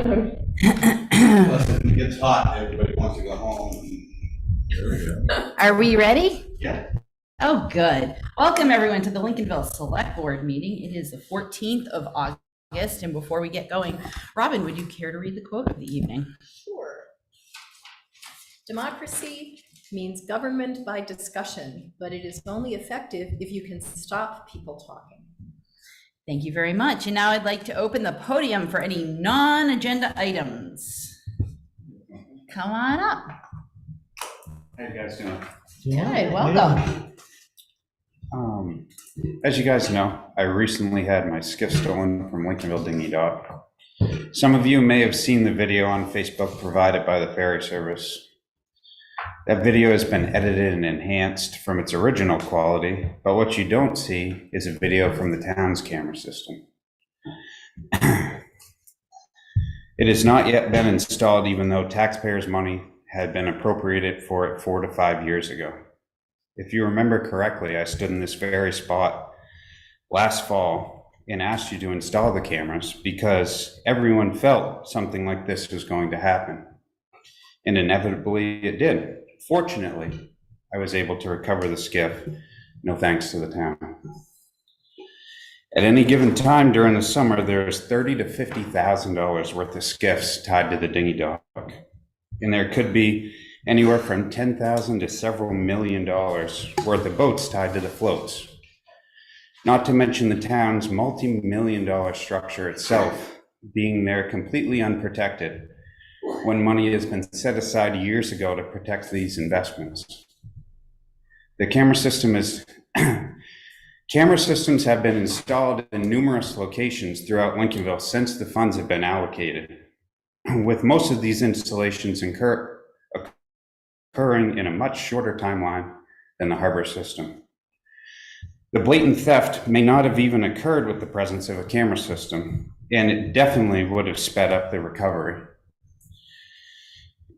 Plus, if it gets hot, everybody wants to go home. Are we ready? Yeah. Oh, good. Welcome, everyone, to the Lincolnville Select Board meeting. It is the 14th of August, and before we get going, Robin, would you care to read the quote of the evening? Sure. Democracy means government by discussion, but it is only effective if you can stop people talking. Thank you very much. And now I'd like to open the podium for any non-agenda items. Come on up. How you guys doing? Good, welcome. As you guys know, I recently had my skiff stolen from Lincolnville Dinghy Dock. Some of you may have seen the video on Facebook provided by the ferry service. That video has been edited and enhanced from its original quality, but what you don't see is a video from the town's camera system. It has not yet been installed, even though taxpayers' money had been appropriated for it 4 to 5 years ago. If you remember correctly, I stood in this very spot last fall and asked you to install the cameras because everyone felt something like this was going to happen. And inevitably it did. Fortunately, I was able to recover the skiff, no thanks to the town. At any given time during the summer, there's $30,000 to $50,000 worth of skiffs tied to the dinghy dock. And there could be anywhere from $10,000 to several $1 million worth of boats tied to the floats. Not to mention the town's multi-million-dollar structure itself being there completely unprotected when money has been set aside years ago to protect these investments. The camera systems have been installed in numerous locations throughout Lincolnville since the funds have been allocated, with most of these installations occurring in a much shorter timeline than the harbor system. The blatant theft may not have even occurred with the presence of a camera system, and it definitely would have sped up the recovery.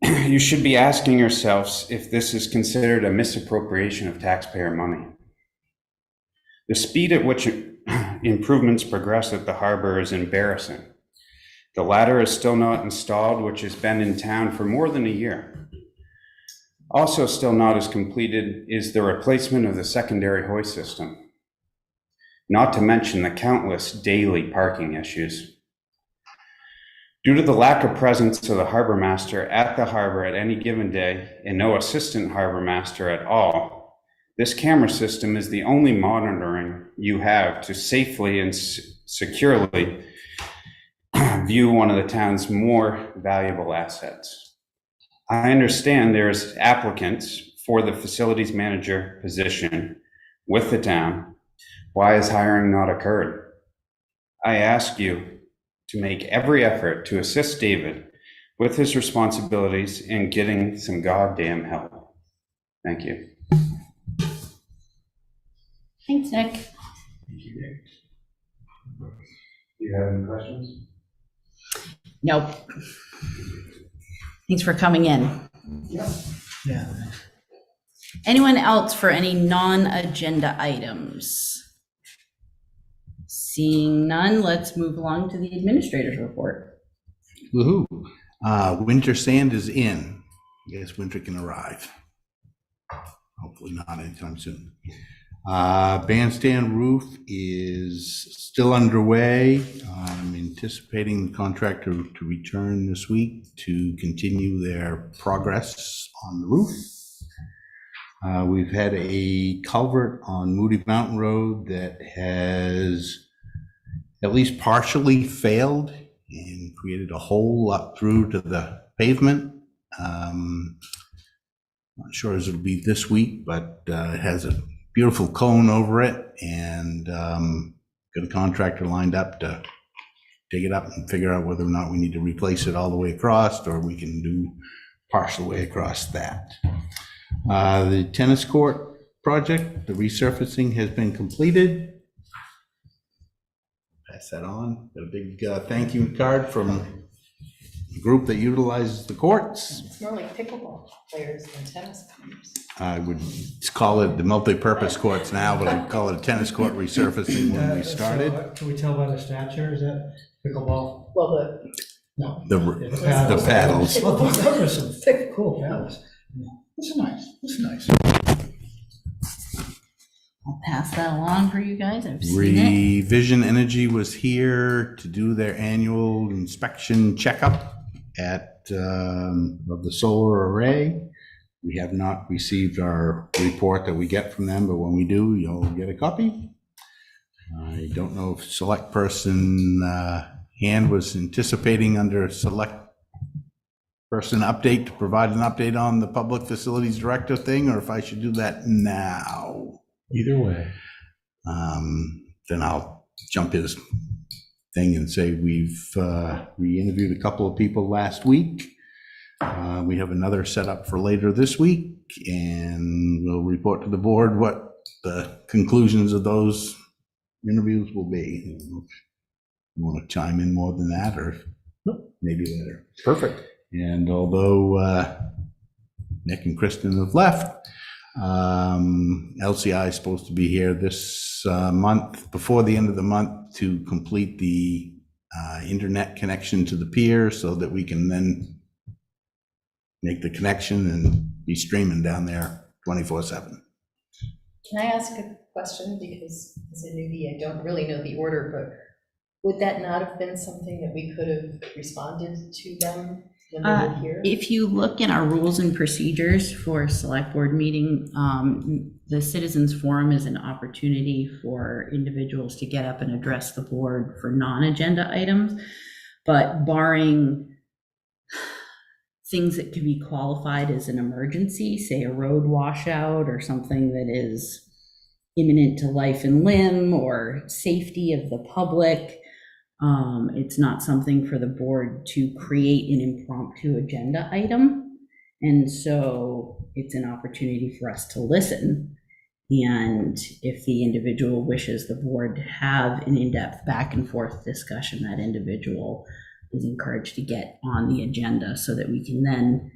You should be asking yourselves if this is considered a misappropriation of taxpayer money. The speed at which improvements progress at the harbor is embarrassing. The ladder is still not installed, which has been in town for more than a year. Also still not as completed is the replacement of the secondary hoist system, not to mention the countless daily parking issues. Due to the lack of presence of the harbor master at the harbor at any given day and no assistant harbor master at all, this camera system is the only monitoring you have to safely and securely view one of the town's more valuable assets. I understand there's applicants for the facilities manager position with the town. Why has hiring not occurred? I ask you to make every effort to assist David with his responsibilities in getting some goddamn help. Thank you. Thanks, Nick. Do you have any questions? Nope. Thanks for coming in. Yeah. Anyone else for any non-agenda items? Seeing none, let's move along to the administrator's report. Woohoo. Winter sand is in. I guess winter can arrive. Hopefully not anytime soon. Bandstand roof is still underway. I'm anticipating the contractor to return this week to continue their progress on the roof. We've had a culvert on Moody Mountain Road that has at least partially failed and created a hole up through to the pavement. Not sure as it'll be this week, but it has a beautiful cone over it, and got a contractor lined up to dig it up and figure out whether or not we need to replace it all the way across, or we can do partial way across that. The tennis court project, the resurfacing has been completed. Pass that on. Got a big thank you card from the group that utilizes the courts. It's more like pickleball players than tennis players. I would call it the multi-purpose courts now, but I'd call it a tennis court resurfacing when we started. So, can we tell by the stature, is that pickleball? Well, No. The paddles. Well, those are some thick, cool paddles. Yeah. This is nice. This is nice. I'll pass that along for you guys. I've seen it. Revision Energy was here to do their annual inspection checkup of the solar array. We have not received our report that we get from them, but when we do, you'll get a copy. I don't know if select person hand was anticipating under select person update to provide an update on the public facilities director thing, or if I should do that now. Either way. Then I'll jump his thing and say we interviewed a couple of people last week. We have another set up for later this week, and we'll report to the board what the conclusions of those interviews will be. You want to chime in more than that, or maybe later? Perfect. And although Nick and Kristen have left, LCI is supposed to be here this month, before the end of the month, to complete the internet connection to the pier so that we can then make the connection and be streaming down there 24/7. Can I ask a question? Because as a newbie, I don't really know the order, but would that not have been something that we could have responded to them when they were here? If you look in our rules and procedures for select board meeting, the citizens forum is an opportunity for individuals to get up and address the board for non-agenda items. But barring things that could be qualified as an emergency, say a road washout or something that is imminent to life and limb or safety of the public, it's not something for the board to create an impromptu agenda item. And so it's an opportunity for us to listen. And if the individual wishes the board to have an in-depth back and forth discussion, that individual is encouraged to get on the agenda so that we can then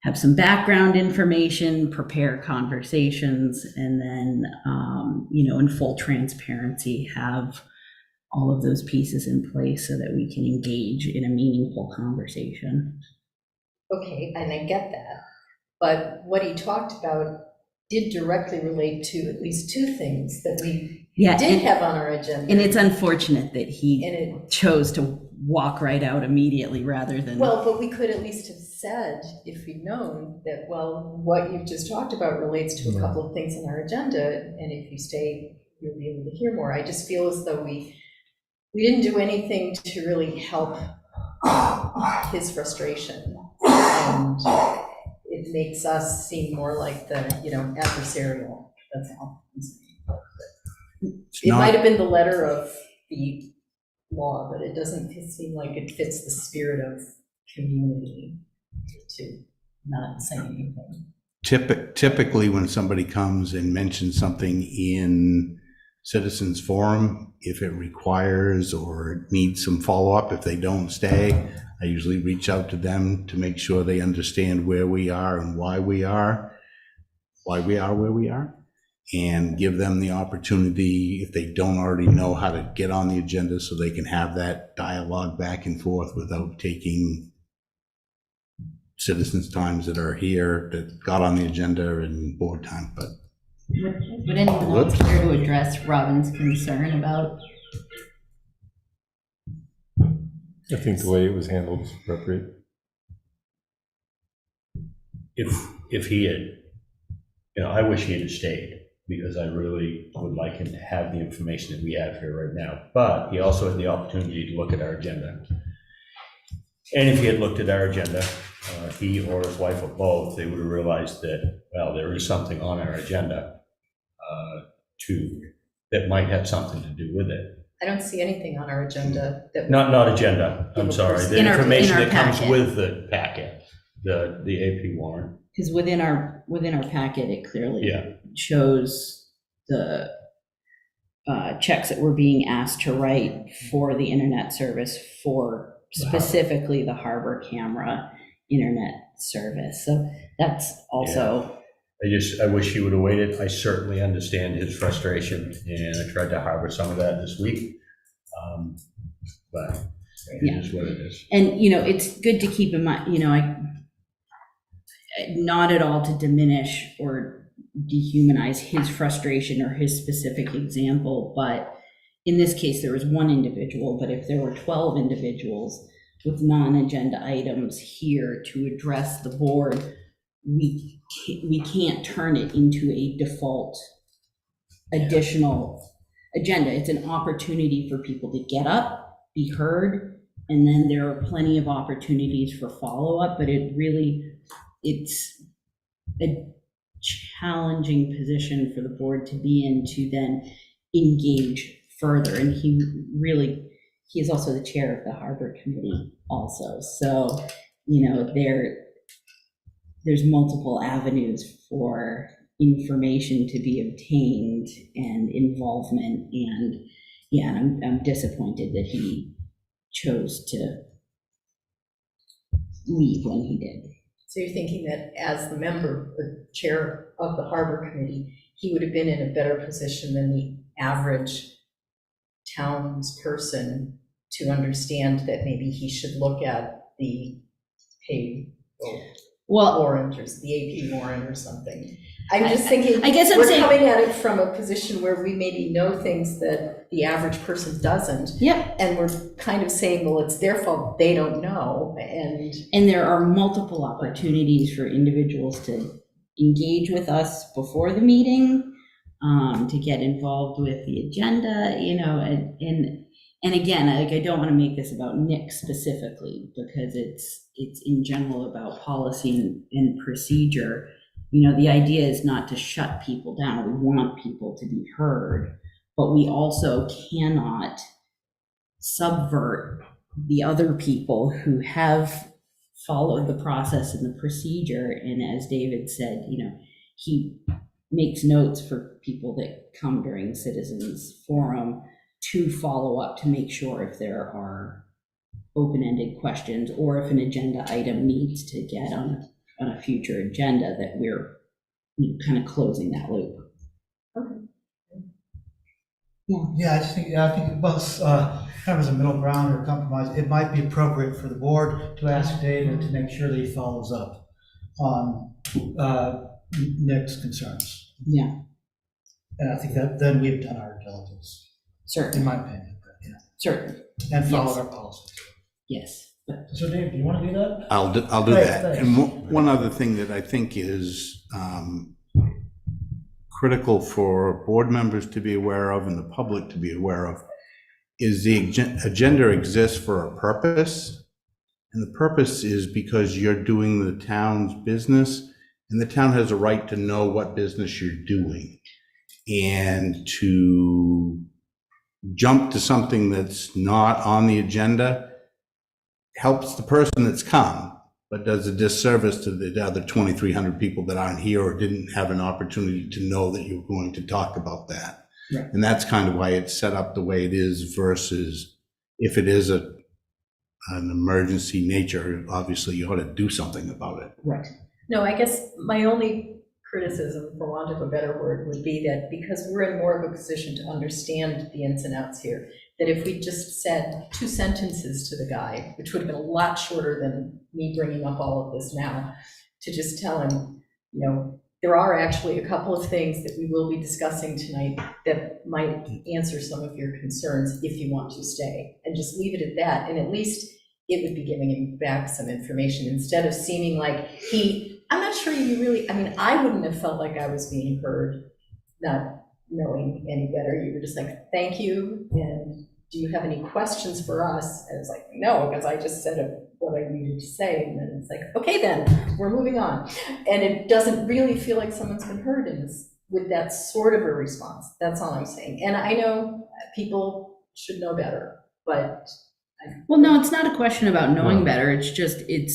have some background information, prepare conversations, and then, in full transparency, have all of those pieces in place so that we can engage in a meaningful conversation. Okay, and I get that. But what he talked about did directly relate to at least two things that we did have on our agenda. And it's unfortunate that And he it, chose to walk right out immediately rather than. well, but we could at least have said, if we'd known, that, well, what you've just talked about relates to a couple of things on our agenda, and if you stay, you'll be able to hear more. I just feel as though we didn't do anything to really help his frustration. And it makes us seem more like the, adversarial, that's all. It might have been the letter of the law, but it doesn't seem like it fits the spirit of community to not say anything. Typically, when somebody comes and mentions something in citizens forum, if it requires or needs some follow-up, if they don't stay, I usually reach out to them to make sure they understand where we are and why we are where we are, and give them the opportunity, if they don't already know, how to get on the agenda so they can have that dialogue back and forth without taking citizens' times that are here, that got on the agenda, and board time. But Would anyone else care to address Robin's concern about? I think the way it was handled is appropriate. If he had, I wish he had stayed, because I really would like him to have the information that we have here right now. But he also had the opportunity to look at our agenda. And if he had looked at our agenda, he or his wife or both, they would have realized that, well, there is something on our agenda that might have something to do with it. I don't see anything on our agenda that. Not agenda, I'm sorry. The In our information that comes packet. with the packet, the AP warrant. Because within our packet, it clearly Yeah. shows the checks that were being asked to write for the internet service for specifically the harbor camera internet service. So that's also. I wish he would have waited. I certainly understand his frustration, and I tried to harbor some of that this week. But It is what it is. And, it's good to keep in mind, not at all to diminish or dehumanize his frustration or his specific example, but in this case, there was one individual, but if there were 12 individuals with non-agenda items here to address the board, we can't turn it into a default additional agenda. It's an opportunity for people to get up, be heard, and then there are plenty of opportunities for follow-up, but it's a challenging position for the board to be in to then engage further. And he is also the chair of the Harbor Committee also. So, there's multiple avenues for information to be obtained and involvement. And yeah, I'm disappointed that he chose to leave when he did. So you're thinking that as the member, the chair of the Harbor Committee, he would have been in a better position than the average townsperson to understand that maybe he should look at the pay warrant or the AP warrant or something. I'm just thinking, I guess I'm we're saying, coming at it from a position where we maybe know things that the average person doesn't. yep. And we're kind of saying, well, it's their fault, they don't know, And there are multiple opportunities for individuals to engage with us before the meeting, to get involved with the agenda, and again, I don't want to make this about Nick specifically, because it's in general about policy and procedure. The idea is not to shut people down. We want people to be heard, but we also cannot subvert the other people who have followed the process and the procedure. And as David said, he makes notes for people that come during Citizens Forum to follow up to make sure if there are open-ended questions or if an agenda item needs to get on a future agenda, that we're kind of closing that loop. Yeah, I think both, kind of as a middle ground or compromise, it might be appropriate for the board to ask David to make sure that he follows up on Nick's concerns. Yeah, And I think that then we've done our diligence, in certainly, my opinion, certainly, and followed Yes. our policies. yes. But So Dave, do you want to do that? I'll do Right, that. thanks. And one other thing that I think is critical for board members to be aware of and the public to be aware of is the agenda exists for a purpose. And the purpose is because you're doing the town's business, and the town has a right to know what business you're doing. And to jump to something that's not on the agenda helps the person that's come, but does a disservice to the other 2,300 people that aren't here or didn't have an opportunity to know that you're going to talk about that. Right. And that's kind of why it's set up the way it is versus if it is an emergency nature, obviously you ought to do something about it. right. No, I guess my only criticism, for want of a better word, would be that because we're in more of a position to understand the ins and outs here, that if we just said 2 sentences to the guy, which would have been a lot shorter than me bringing up all of this now, to just tell him, there are actually a couple of things that we will be discussing tonight that might answer some of your concerns if you want to stay, and just leave it at that. And at least it would be giving him back some information instead of seeming like I'm not sure you really, I wouldn't have felt like I was being heard, not knowing any better. You were just like, thank you, and do you have any questions for us? And it's like, no, because I just said what I needed to say. And then it's like, okay, then we're moving on. And it doesn't really feel like someone's been heard with that sort of a response. That's all I'm saying. And I know people should know better, but. Well, no, it's not a question about knowing better. It's just, it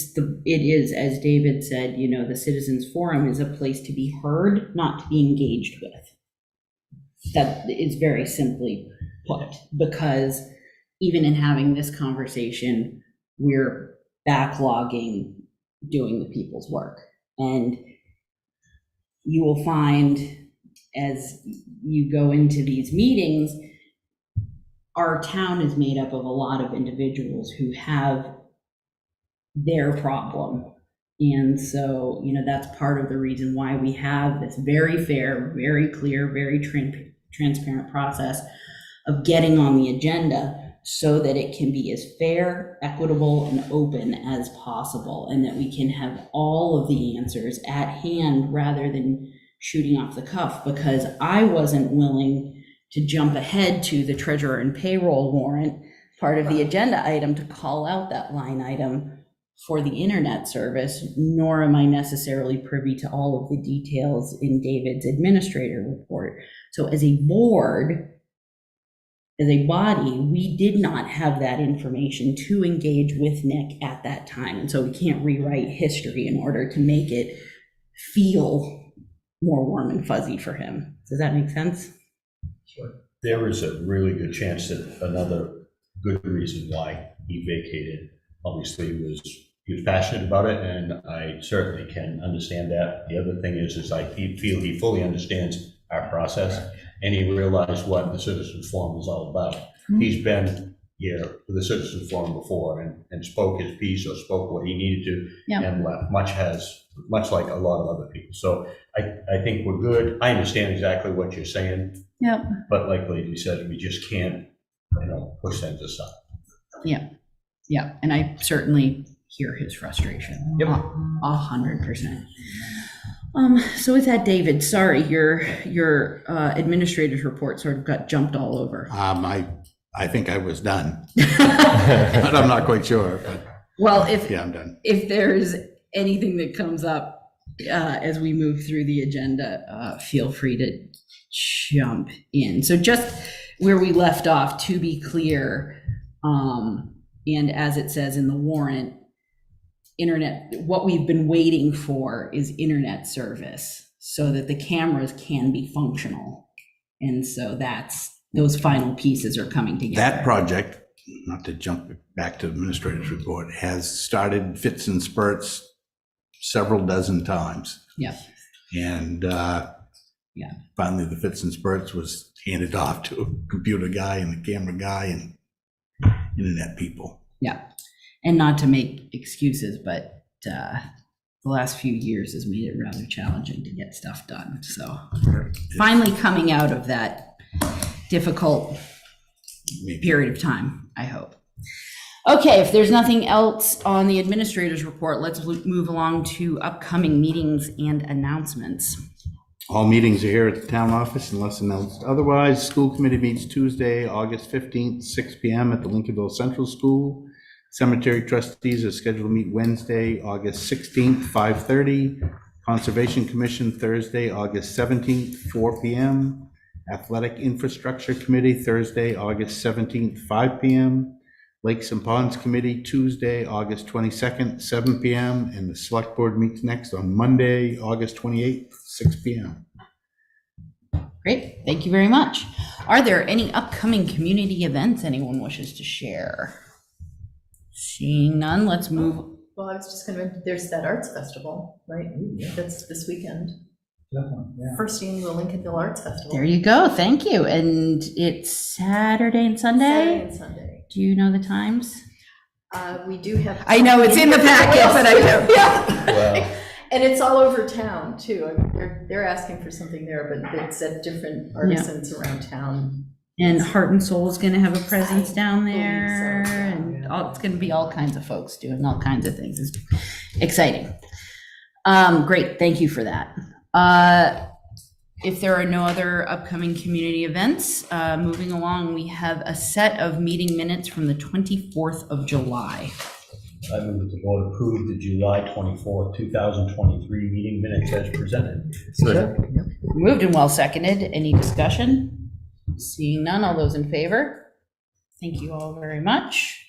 is, as David said, the Citizens Forum is a place to be heard, not to be engaged with. That is very simply put, because even in having this conversation, we're backlogging doing the people's work. And you will find as you go into these meetings, our town is made up of a lot of individuals who have their problem. And so, that's part of the reason why we have this very fair, very clear, very transparent process of getting on the agenda so that it can be as fair, equitable, and open as possible, and that we can have all of the answers at hand rather than shooting off the cuff, because I wasn't willing to jump ahead to the treasurer and payroll warrant, part of the agenda item, to call out that line item for the internet service, nor am I necessarily privy to all of the details in David's administrator report. So as a board, as a body, we did not have that information to engage with Nick at that time. And so we can't rewrite history in order to make it feel more warm and fuzzy for him. Does that make sense? There is a really good chance that another good reason why he vacated, obviously, he was passionate about it, and I certainly can understand that. The other thing is I feel he fully understands our process, and he realized what the Citizens Forum is all about. He's been here for the Citizens Forum before and spoke his piece or spoke what he needed to, and left, much like a lot of other people. So I think we're good. I understand exactly what you're saying. Yep. But like Lady said, we just can't, push things aside. Yeah, and I certainly hear his frustration. Yep. 100%. So with that, David, sorry, your administrator's report sort of got jumped all over. I think I was done, but I'm not quite sure. But Well, I'm done. if there's anything that comes up as we move through the agenda, feel free to jump in. So just where we left off, to be clear, and as it says in the warrant, what we've been waiting for is internet service so that the cameras can be functional. And so those final pieces are coming together. That project, not to jump back to the administrator's report, has started fits and spurts several dozen times. Yeah. And finally the fits and spurts was handed off to a computer guy and a camera guy and internet people. Yeah. And not to make excuses, but the last few years has made it rather challenging to get stuff done. So finally coming out of that difficult period of time, I hope. Okay, if there's nothing else on the administrator's report, let's move along to upcoming meetings and announcements. All meetings are here at the town office unless announced otherwise. School committee meets Tuesday, August 15th, 6 p.m. at the Lincolnville Central School. Cemetery trustees are scheduled to meet Wednesday, August 16th, 5:30. Conservation Commission Thursday, August 17th, 4 p.m. Athletic Infrastructure Committee Thursday, August 17th, 5 p.m. Lakes and Ponds Committee Tuesday, August 22nd, 7 p.m. And the Select Board meets next on Monday, August 28th, 6 p.m. Great, thank you very much. Are there any upcoming community events anyone wishes to share? Seeing none, let's move. Well, I was just there's that arts festival, right? That's this weekend. First annual Lincolnville Arts Festival. There you go, thank you. And it's Saturday and Sunday? Saturday and Sunday. Do you know the times? We do have. I know it's in the packet, but I don't. Yeah. Well, And it's all over town too. I mean, they're asking for something there, but it's at different artisans around town. And Heart and Soul is going to have a presence down believe so, there, yeah. and it's going to be all kinds of folks doing all kinds of things. It's exciting. Great, thank you for that. If there are no other upcoming community events, moving along, we have a set of meeting minutes from the 24th of July. I move that the board approve the July 24th, 2023 meeting minutes as presented. Second. Moved and well seconded. Any discussion? Seeing none, all those in favor? Thank you all very much.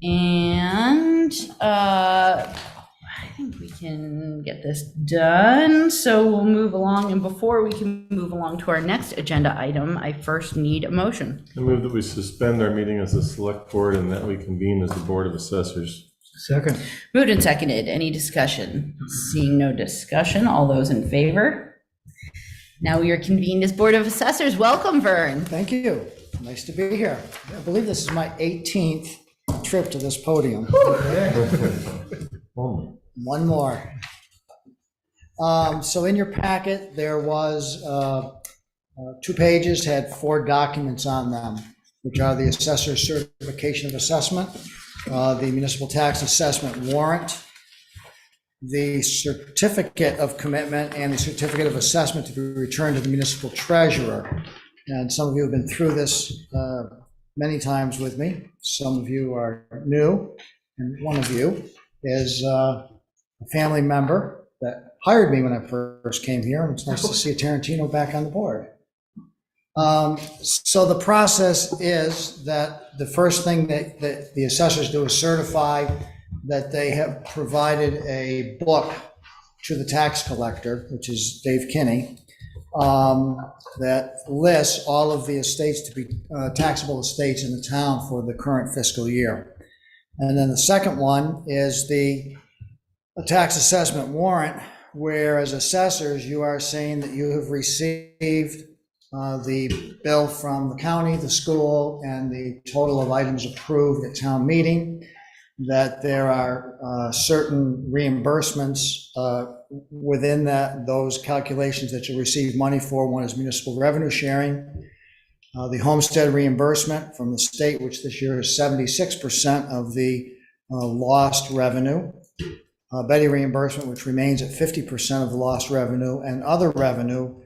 And I think we can get this done. So we'll move along. And before we can move along to our next agenda item, I first need a motion. I move that we suspend our meeting as a select board and that we convene as the Board of Assessors. Second. Moved and seconded. Any discussion? Seeing no discussion, all those in favor? Now we are convened as Board of Assessors. Welcome, Vern. Thank you. Nice to be here. I believe this is my 18th trip to this podium. Oh, One more. So in your packet, there was 2 pages, had 4 documents on them, which are the assessor's certification of assessment, the municipal tax assessment warrant, the certificate of commitment, and the certificate of assessment to be returned to the municipal treasurer. And some of you have been through this many times with me. Some of you are new, and one of you is a family member that hired me when I first came here, and it's nice to see a Tarantino back on the board. So the process is that the first thing that the assessors do is certify that they have provided a book to the tax collector, which is Dave Kinney, that lists all of the estates to be taxable estates in the town for the current fiscal year. And then the second one is the tax assessment warrant, where as assessors, you are saying that you have received the bill from the county, the school, and the total of items approved at town meeting, that there are certain reimbursements within those calculations that you receive money for. One is municipal revenue sharing, the homestead reimbursement from the state, which this year is 76% of the lost revenue, Betty reimbursement, which remains at 50% of the lost revenue, and other revenue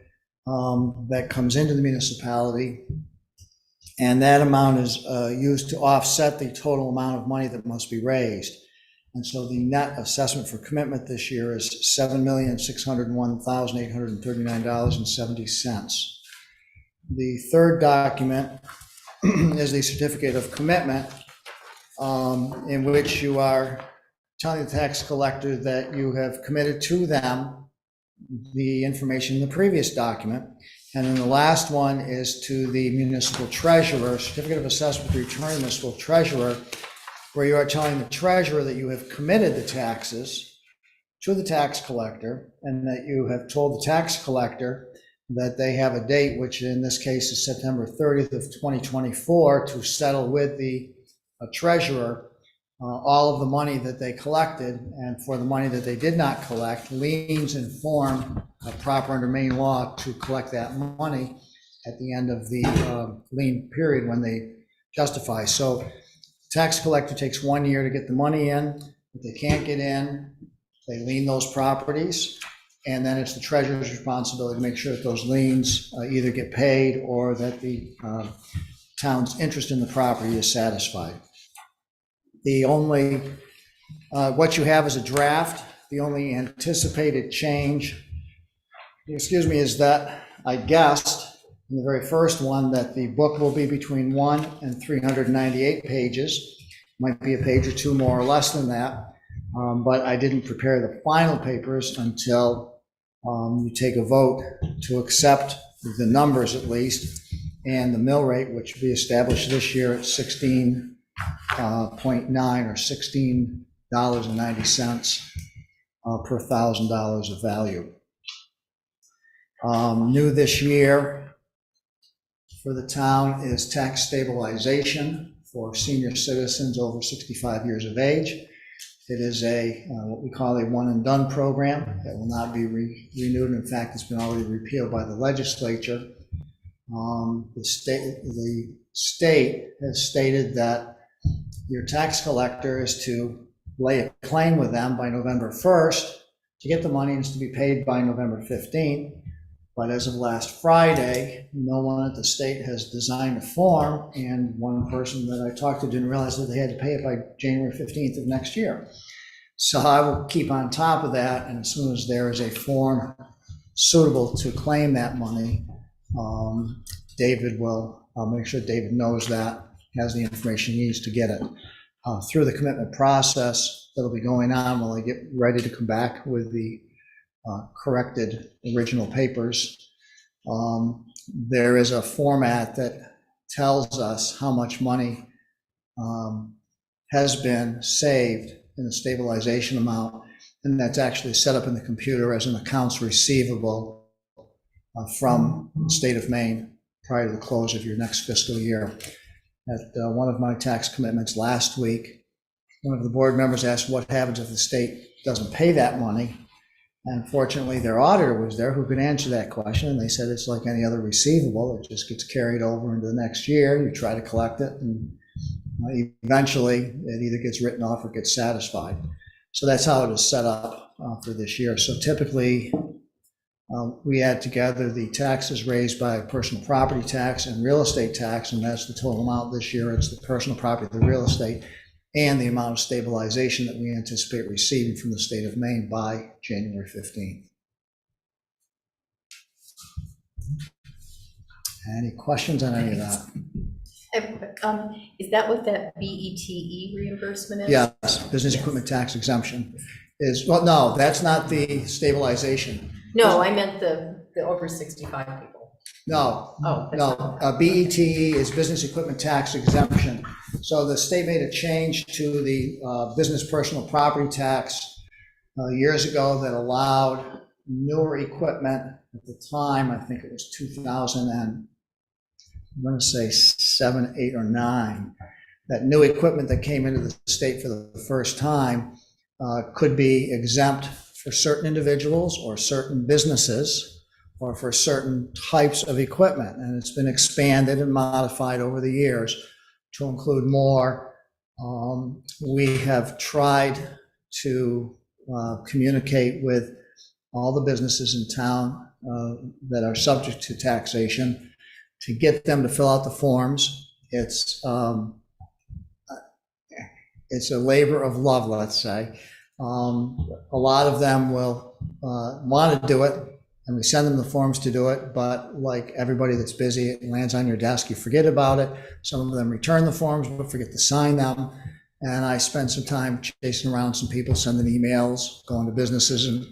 that comes into the municipality. And that amount is used to offset the total amount of money that must be raised. And so the net assessment for commitment this year is $7,601,839.70. The third document is the certificate of commitment, in which you are telling the tax collector that you have committed to them the information in the previous document. And then the last one is to the municipal treasurer, certificate of assessment to return to the municipal treasurer, where you are telling the treasurer that you have committed the taxes to the tax collector, and that you have told the tax collector that they have a date, which in this case is September 30th of 2024, to settle with the treasurer all of the money that they collected, and for the money that they did not collect, liens in form proper under Maine law to collect that money at the end of the lien period when they justify. So tax collector takes 1 year to get the money in. If they can't get in, they lien those properties, and then it's the treasurer's responsibility to make sure that those liens either get paid or that the town's interest in the property is satisfied. The only, what you have is a draft. The only anticipated change, is that I guessed in the very first one that the book will be between 1 and 398 pages. Might be a page or two more or less than that, but I didn't prepare the final papers until you take a vote to accept the numbers at least, and the mill rate, which will be established this year at 16.9 or $16.90 per $1,000 of value. New this year for the town is tax stabilization for senior citizens over 65 years of age. It is a what we call a one and done program that will not be renewed. In fact, it's been already repealed by the legislature. The state has stated that your tax collector is to lay a claim with them by November 1st. To get the money, is to be paid by November 15th. But as of last Friday, no one at the state has designed a form, and one person that I talked to didn't realize that they had to pay it by January 15th of next year. So I will keep on top of that, and as soon as there is a form suitable to claim that money, I'll make sure David knows that, has the information he needs to get it. Through the commitment process that'll be going on while I get ready to come back with the corrected original papers. There is a format that tells us how much money has been saved in the stabilization amount, and that's actually set up in the computer as an accounts receivable from the state of Maine. prior to the close of your next fiscal year. At one of my tax commitments last week, one of the board members asked what happens if the state doesn't pay that money. And fortunately, their auditor was there who could answer that question. And they said it's like any other receivable. It just gets carried over into the next year. You try to collect it, and eventually it either gets written off or gets satisfied. So that's how it is set up for this year. So typically, we add together the taxes raised by personal property tax and real estate tax, and that's the total amount this year. It's the personal property, the real estate, and the amount of stabilization that we anticipate receiving from the state of Maine by January 15th. Any questions on any of that? Is that what that BETE reimbursement is? Yes, business equipment tax exemption is, well, no, that's not the stabilization. No, I meant the over 65 people. No, Oh, that's no, not- BETE is business equipment tax exemption. So the state made a change to the business personal property tax years ago that allowed newer equipment at the time, I think it was 2000 and I'm going to say 7, 8, or 9, that new equipment that came into the state for the first time could be exempt for certain individuals or certain businesses or for certain types of equipment. And it's been expanded and modified over the years to include more. We have tried to communicate with all the businesses in town that are subject to taxation to get them to fill out the forms. It's a labor of love, let's say. A lot of them will want to do it, and we send them the forms to do it, but like everybody that's busy, it lands on your desk, you forget about it. Some of them return the forms, but forget to sign them. And I spend some time chasing around some people, sending emails, going to businesses and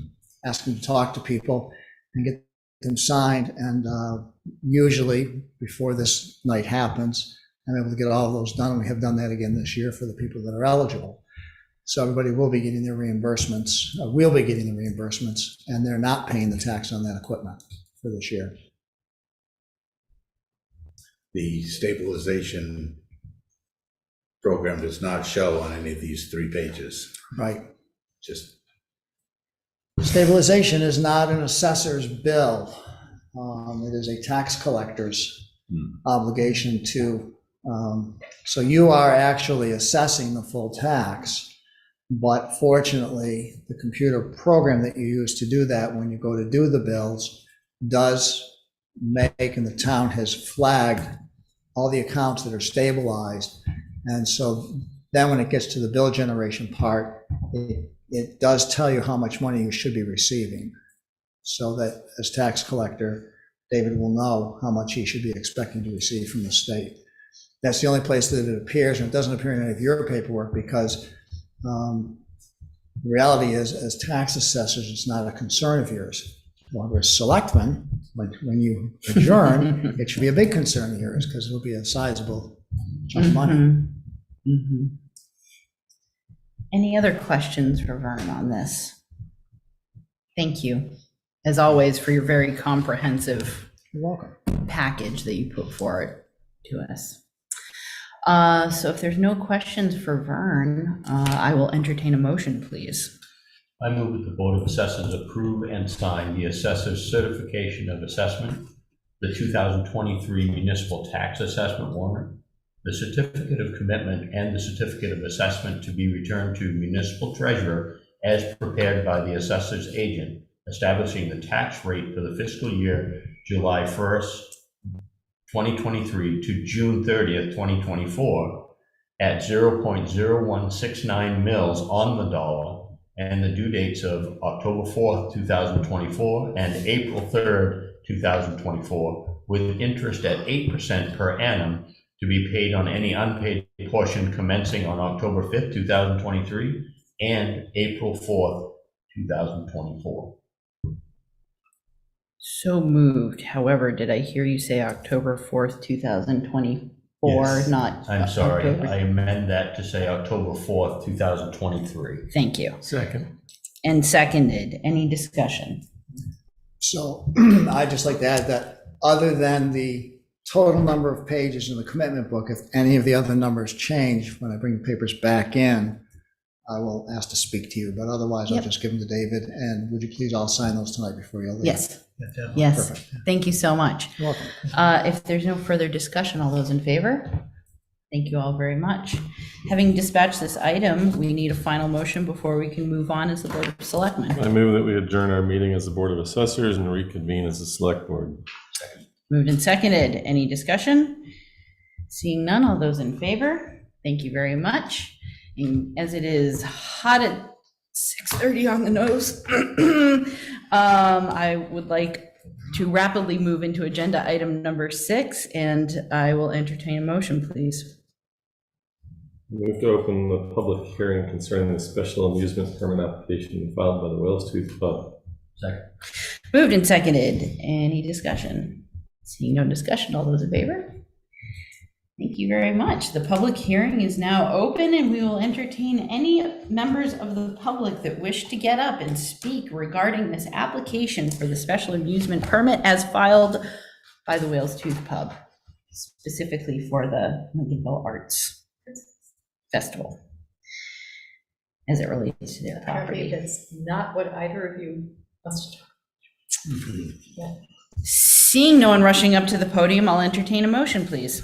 asking to talk to people and get them signed. And usually before this night happens, I'm able to get all of those done. And we have done that again this year for the people that are eligible. So everybody will be getting their reimbursements, we'll be getting the reimbursements, and they're not paying the tax on that equipment for this year. The stabilization program does not show on any of these 3 pages. Right. Just, Stabilization is not an assessor's bill. It is a tax collector's obligation to, so you are actually assessing the full tax, but fortunately, the computer program that you use to do that when you go to do the bills does make, and the town has flagged all the accounts that are stabilized. And so then when it gets to the bill generation part, it does tell you how much money you should be receiving, so that as tax collector, David will know how much he should be expecting to receive from the state. That's the only place that it appears, and it doesn't appear in any of your paperwork, because the reality is, as tax assessors, it's not a concern of yours. However, as selectmen, when you adjourn, it should be a big concern of yours, because it'll be a sizable chunk of money. Mm-hmm. Any other questions for Vern on this? Thank you, as always, for your very comprehensive You're welcome. package that you put forward to us. So if there's no questions for Vern, I will entertain a motion, please. I move that the Board of Assessors approve and sign the Assessor's Certification of Assessment, the 2023 Municipal Tax Assessment Warrant, the Certificate of Commitment, and the Certificate of Assessment to be returned to Municipal Treasurer as prepared by the Assessor's agent, establishing the tax rate for the fiscal year July 1st, 2023 to June 30th, 2024 at 0.0169 mils on the dollar, and the due dates of October 4th, 2024 and April 3rd, 2024, with interest at 8% per annum to be paid on any unpaid portion commencing on October 5th, 2023 and April 4th, 2024. So moved. However, did I hear you say October 4th, 2024, Yes. not? I'm sorry, October? I amend that to say October 4th, 2023. Thank you. Second. And seconded. Any discussion? So I'd just like to add that other than the total number of pages in the commitment book. If any of the other numbers change, when I bring the papers back in, I will ask to speak to you, but otherwise I'll Yep. just give them to David. And would you please all sign those tonight before you leave? Yes, Yeah, definitely. yes. Perfect. Thank you so much. You're welcome. If there's no further discussion, all those in favor? Thank you all very much. Having dispatched this item, we need a final motion before we can move on as the Board of Selectmen. I move that we adjourn our meeting as the Board of Assessors and reconvene as the Select Board. Moved and seconded. Any discussion? Seeing none, all those in favor? Thank you very much. And as it is hot at 6:30 on the nose, I would like to rapidly move into agenda item number 6, and I will entertain a motion, please. Move to open the public hearing concerning the special amusement permit application filed by the Wales Tooth Pub. Second. Moved and seconded. Any discussion? Seeing no discussion, all those in favor? Thank you very much. The public hearing is now open, and we will entertain any members of the public that wish to get up and speak regarding this application for the special amusement permit as filed by the Wales Tooth Pub, specifically for the Lincolnville Arts Festival, as it relates to their Apparently, property. that's not what either of you must have talked. Seeing no one rushing up to the podium, I'll entertain a motion, please.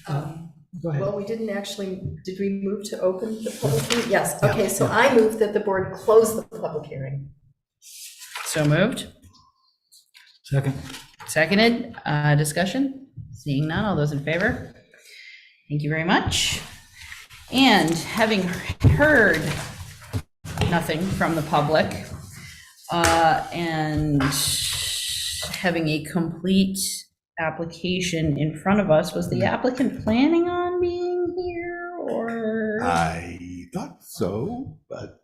Go ahead. Well, we didn't actually, did we move to open the public hearing? Yes, okay, so I move that the board close the public hearing. So moved. Second. Seconded. Discussion? Seeing none, all those in favor? Thank you very much. And having heard nothing from the public, and having a complete application in front of us, was the applicant planning on being here, or? I thought so, but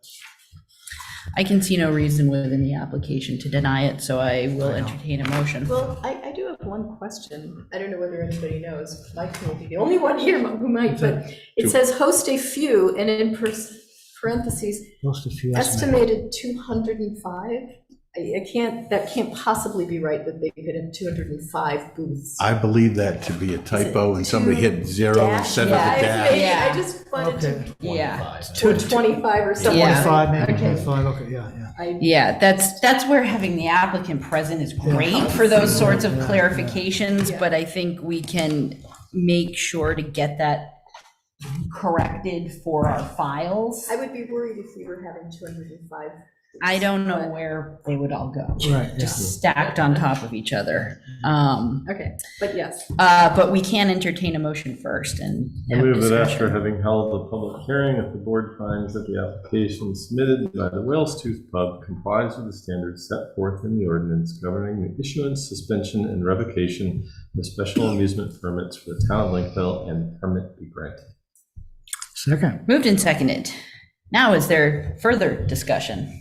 I can see no reason within the application to deny it, so I will entertain a motion. Well, I do have one question. I don't know whether anybody knows. Mike may be the only one here who might, but it says host a few, and in parentheses, Most of you. estimated 205. I can't, that can't possibly be right, that they could have 205 booths. I believe that to be a typo, and somebody hit zero instead of the Yeah, dash. Yeah. I just wanted to, Okay. Yeah, 225 or something. Yeah. 25, maybe Okay. 25, okay, yeah. yeah, that's where having the applicant present is great for those sorts of Yeah. clarifications, Yeah. but I think we can make sure to get that corrected for our files. I would be worried if we were having 205. I don't know where they would all go, Right, yeah. just stacked on top of each other. Okay, but yes. But we can entertain a motion first and I have move that after discussion. having held the public hearing, if the board finds that the application submitted by the Wales Tooth Pub complies with the standards set forth in the ordinance governing the issuance, suspension, and revocation of special amusement permits for the town of Lakeville, and the permit be granted. Second. Moved and seconded. Now, is there further discussion?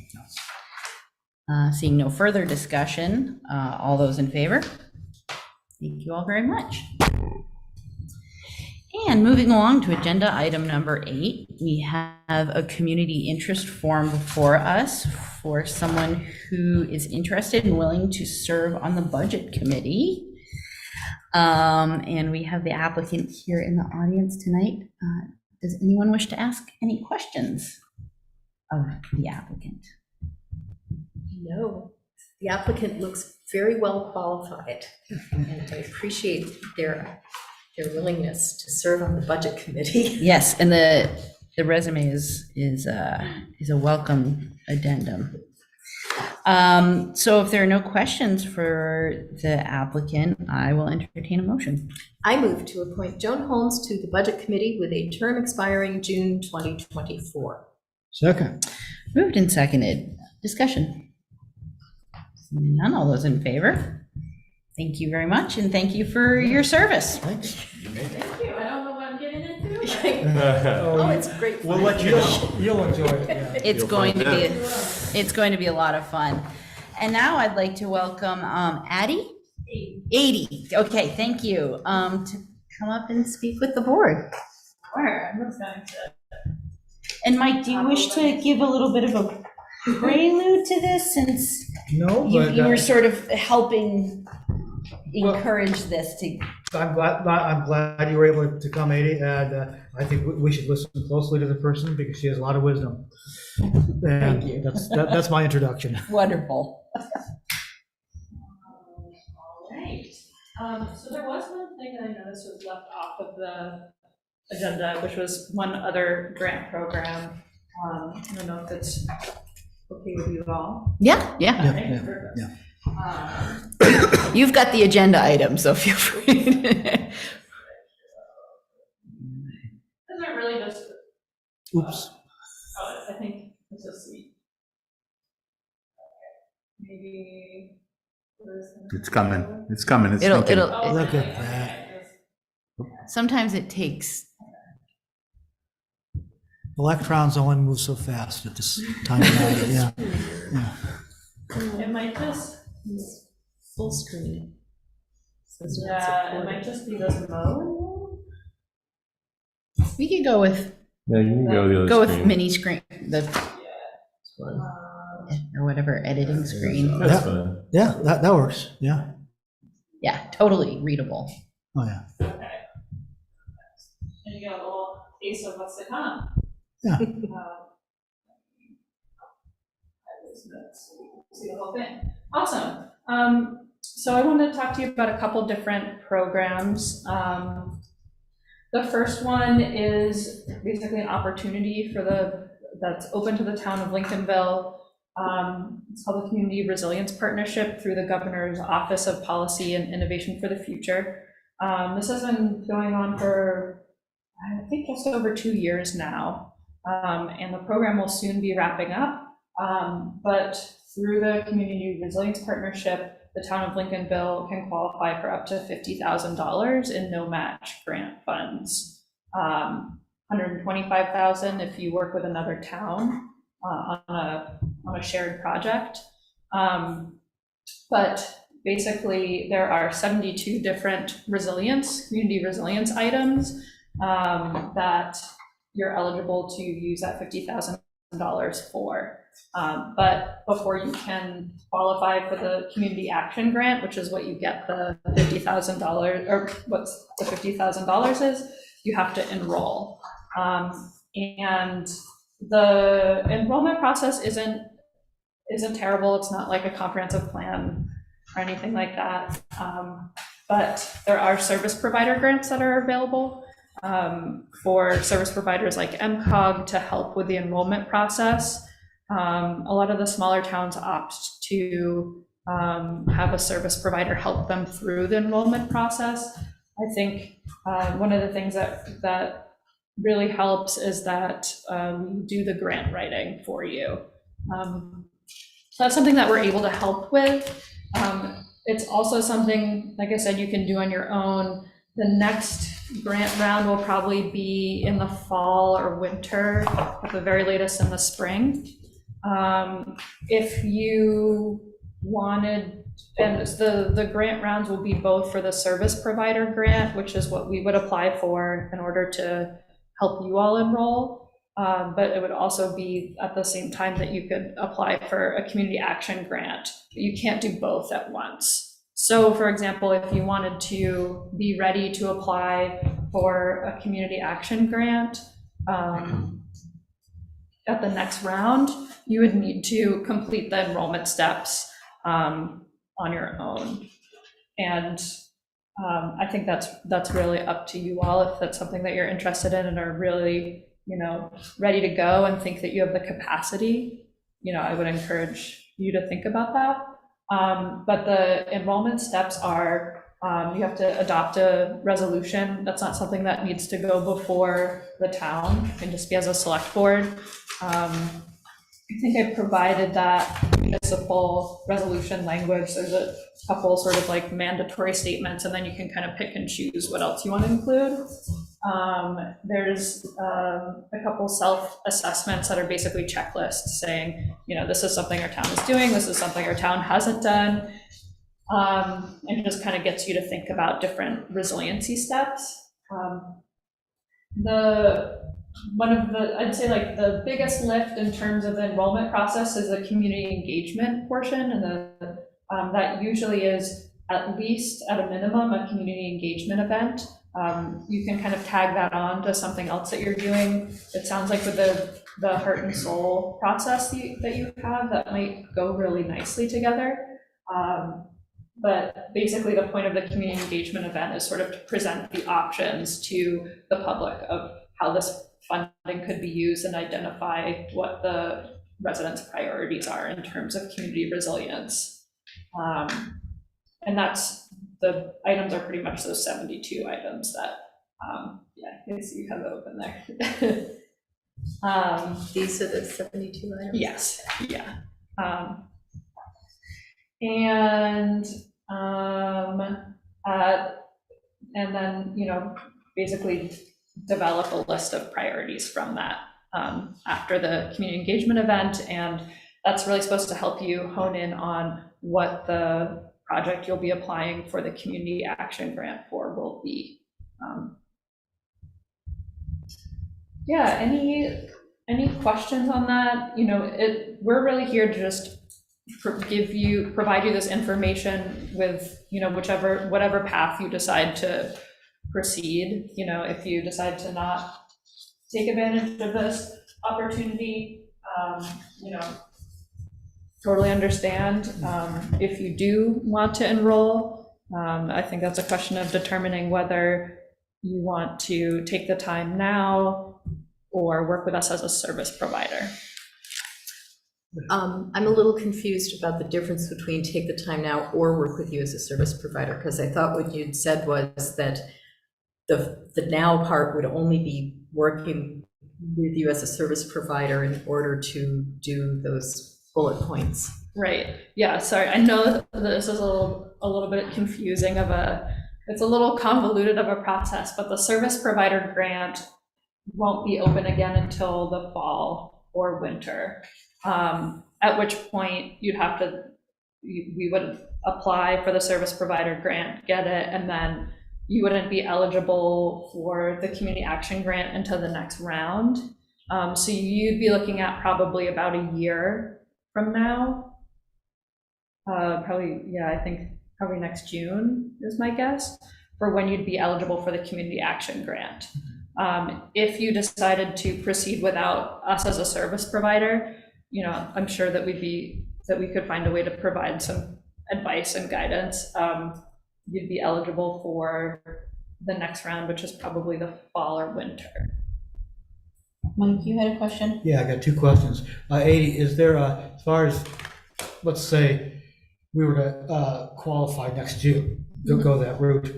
Seeing no further discussion, all those in favor? Thank you all very much. And moving along to agenda item number 8, we have a community interest form before us for someone who is interested and willing to serve on the budget committee. And we have the applicant here in the audience tonight. Does anyone wish to ask any questions of the applicant? No, the applicant looks very well qualified, and I appreciate their willingness to serve on the budget committee. Yes, and the resume is a welcome addendum. So if there are no questions for the applicant, I will entertain a motion. I move to appoint Joan Holmes to the budget committee with a term expiring June 2024. Second. Moved and seconded. Discussion. None, all those in favor? Thank you very much, and thank you for your service. Thanks. Thank you, I don't know what I'm getting into. Oh, Oh, it's great. We'll let you know. You'll enjoy it, yeah. It's going to be a lot of fun. And now I'd like to welcome Addie? 80. Okay, thank you. To come up and speak with the board. Sure, I'm excited to. And Mike, do you wish to give a little bit of a prelude to this, since No, you but were sort of helping encourage this to, I'm glad you were able to come, Adi, and I think we should listen closely to the person because she has a lot of wisdom. Thank you. That's my introduction. wonderful. All right. So there was one thing that I noticed was left off of the agenda, which was one other grant program. I don't know if it's okay with you all. Yeah, yeah. Okay, yeah, perfect. yeah. You've got the agenda item, so feel free. These are really just, Oops. I think it's just sweet. Maybe. It's coming. It's coming. It's It'll, thinking. it'll, Look at that. sometimes it takes, Electrons only move so fast at this time of night, yeah. Yeah. It might just, Full screen. yeah, it might just be this mode. we could go with, Yeah, you can go the other go with screen. mini screen, the, or whatever, editing screen. That's fine. Yeah, that works, yeah. Yeah, totally readable. Oh, yeah. Okay. And you get a little taste of what's to come. Yeah. See the whole thing. Awesome. So I wanted to talk to you about a couple different programs. The first one is basically an opportunity that's open to the town of Lincolnville. It's called the Community Resilience Partnership through the Governor's Office of Policy and Innovation for the Future. This has been going on for, I think, just over 2 years now, and the program will soon be wrapping up. But through the Community Resilience Partnership, the town of Lincolnville can qualify for up to $50,000 in no match grant funds. $125,000 if you work with another town on a shared project. But basically, there are 72 different community resilience items that you're eligible to use that $50,000 for. But before you can qualify for the community action grant, which is what you get the $50,000, or what's the $50,000 is, you have to enroll. And the enrollment process isn't terrible. It's not like a comprehensive plan or anything like that. But there are service provider grants that are available for service providers like MCOG to help with the enrollment process. A lot of the smaller towns opt to have a service provider help them through the enrollment process. I think one of the things that really helps is that we do the grant writing for you. So that's something that we're able to help with. It's also something, like I said, you can do on your own. The next grant round will probably be in the fall or winter, at the very latest in the spring. If you wanted, and the grant rounds will be both for the service provider grant, which is what we would apply for in order to help you all enroll, but it would also be at the same time that you could apply for a community action grant. You can't do both at once. So for example, if you wanted to be ready to apply for a community action grant at the next round, you would need to complete the enrollment steps on your own. And I think that's really up to you all. If that's something that you're interested in and are really, ready to go and think that you have the capacity, I would encourage you to think about that. But the enrollment steps are, you have to adopt a resolution. That's not something that needs to go before the town. It can just be as a select board. I think I provided that municipal resolution language. There's a couple sort of like mandatory statements, and then you can kind of pick and choose what else you want to include. There's a couple self-assessments that are basically checklists saying, this is something our town is doing, this is something our town hasn't done. And it just kind of gets you to think about different resiliency steps. I'd say like the biggest lift in terms of the enrollment process is the community engagement portion, and that usually is at least at a minimum, a community engagement event. You can kind of tag that on to something else that you're doing. It sounds like with the heart and soul process that you have, that might go really nicely together. But basically the point of the community engagement event is sort of to present the options to the public of how this funding could be used and identify what the residents' priorities are in terms of community resilience. And the items are pretty much those 72 items that, yeah, I see you have it open there. These are the 72 items? Yes, yeah. And then, basically develop a list of priorities from that after the community engagement event. And that's really supposed to help you hone in on what the project you'll be applying for the community action grant for will be. Yeah, any questions on that? We're really here to just provide you this information with, whatever path you decide to proceed. If you decide to not take advantage of this opportunity, totally understand. If you do want to enroll, I think that's a question of determining whether you want to take the time now or work with us as a service provider. I'm a little confused about the difference between take the time now or work with you as a service provider, because I thought what you'd said was that the now part would only be working with you as a service provider in order to do those bullet points. Right, yeah, sorry, I know that this is a little bit confusing it's a little convoluted of a process, but the service provider grant won't be open again until the fall or winter. At which point we would apply for the service provider grant, get it, and then you wouldn't be eligible for the community action grant until the next round. So you'd be looking at probably about a year from now. I think probably next June is my guess, for when you'd be eligible for the community action grant. If you decided to proceed without us as a service provider, I'm sure that we could find a way to provide some advice and guidance. You'd be eligible for the next round, which is probably the fall or winter. Mike, you had a question? Yeah, I got two questions. 80, is there as far as, let's say we were to qualify next June, go that route.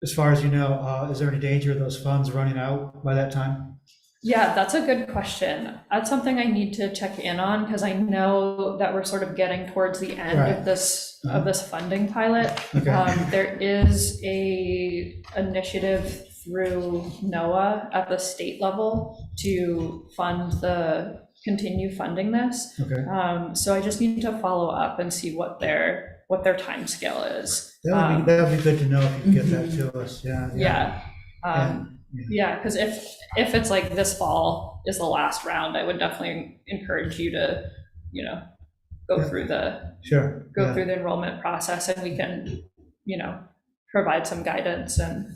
As far as you know, is there any danger of those funds running out by that time? Yeah, that's a good question. That's something I need to check in on, because I know that we're sort of getting towards the end Right. of this funding pilot. Okay. There is a initiative through NOAA at the state level to continue funding this. Okay. So I just need to follow up and see what their timescale is. That would be good to know if you can get that to us. Yeah. Yeah. Yeah, because if it's like this fall is the last round, I would definitely encourage you to, go through the through the enrollment process, and we can, provide some guidance. And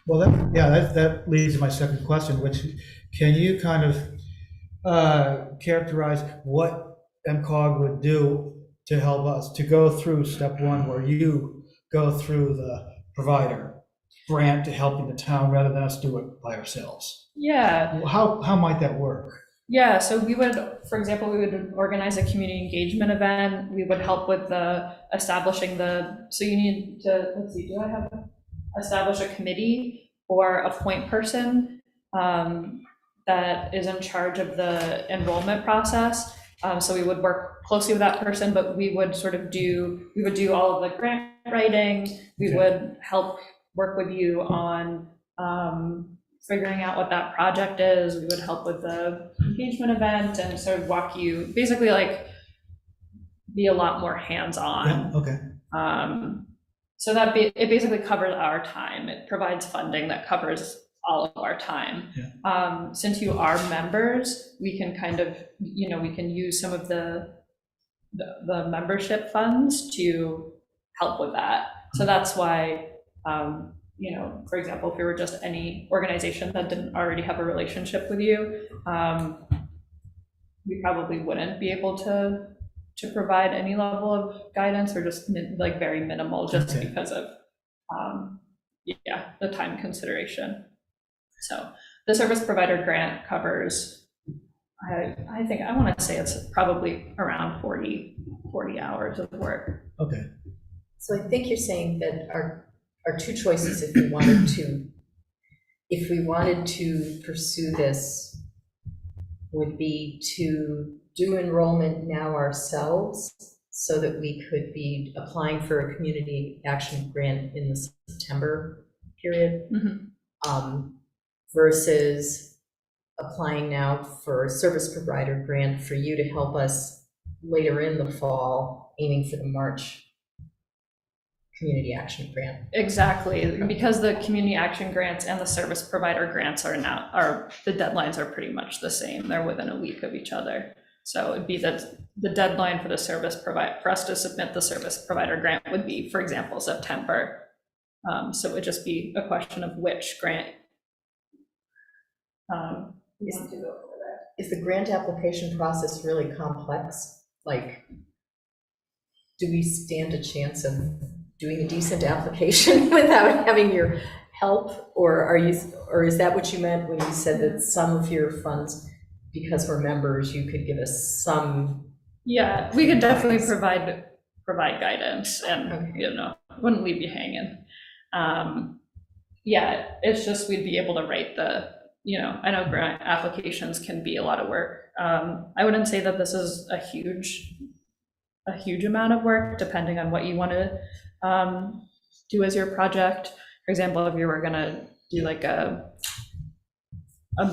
Well, that leads to my second question, which can you kind of characterize what MCOG would do to help us to go through step one, where you go through the provider grant to helping the town rather than us do it by ourselves? yeah, How might that work? yeah. So for example, we would organize a community engagement event. We would help with establishing so you need to, let's see, do I have establish a committee or a point person that is in charge of the enrollment process. So we would work closely with that person, but we would do all of the grant writing. We would help work with you on figuring out what that project is. We would help with the engagement event and sort of walk you, basically like be a lot more hands-on. Yeah, okay. So it basically covers our time. It provides funding that covers all of our time. Yeah. Since you are members, we can kind of, we can use some of the membership funds to help with that. So that's why, for example, if we were just any organization that didn't already have a relationship with you, we probably wouldn't be able to provide any level of guidance, or just like very minimal, just Okay. because of, the time consideration. So the service provider grant covers, I think, I want to say it's probably around 40 hours of work. Okay. So I think you're saying that our two choices, if we wanted to pursue this, would be to do enrollment now ourselves so that we could be applying for a community action grant in the September period, versus applying now for a service provider grant for you to help us later in the fall, aiming for the March community action grant. Exactly, because the community action grants and the service provider grants are the deadlines are pretty much the same. They're within a week of each other. So it'd be that the deadline for for us to submit the service provider grant would be, for example, September. So it would just be a question of which grant we want to go for there. Is the grant application process really complex? Like, do we stand a chance of doing a decent application without having your help? Or is that what you meant when you said that some of your funds, because we're members, you could give us some? Yeah, we could definitely provide guidance, and Okay. wouldn't leave you hanging. It's just we'd be able to write I know grant applications can be a lot of work. I wouldn't say that this is a huge amount of work, depending on what you want to do as your project. For example, if you were going to do like a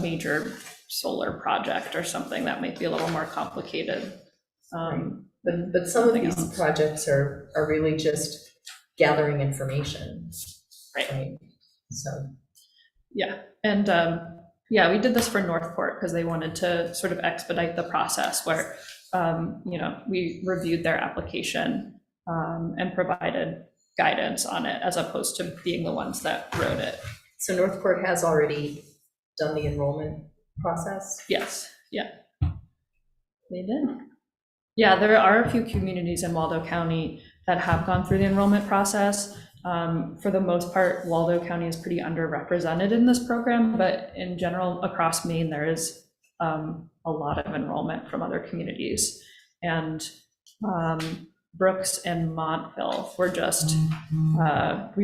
major solar project or something, that might be a little more complicated. But some of these projects are really just gathering information. Right. So. Yeah, and we did this for Northport because they wanted to sort of expedite the process where, we reviewed their application and provided guidance on it, as opposed to being the ones that wrote it. So Northport has already done the enrollment process? Yes, yeah, they did. Yeah, there are a few communities in Waldo County that have gone through the enrollment process. For the most part, Waldo County is pretty underrepresented in this program, but in general, across Maine, there is a lot of enrollment from other communities. And Brooks and Montville we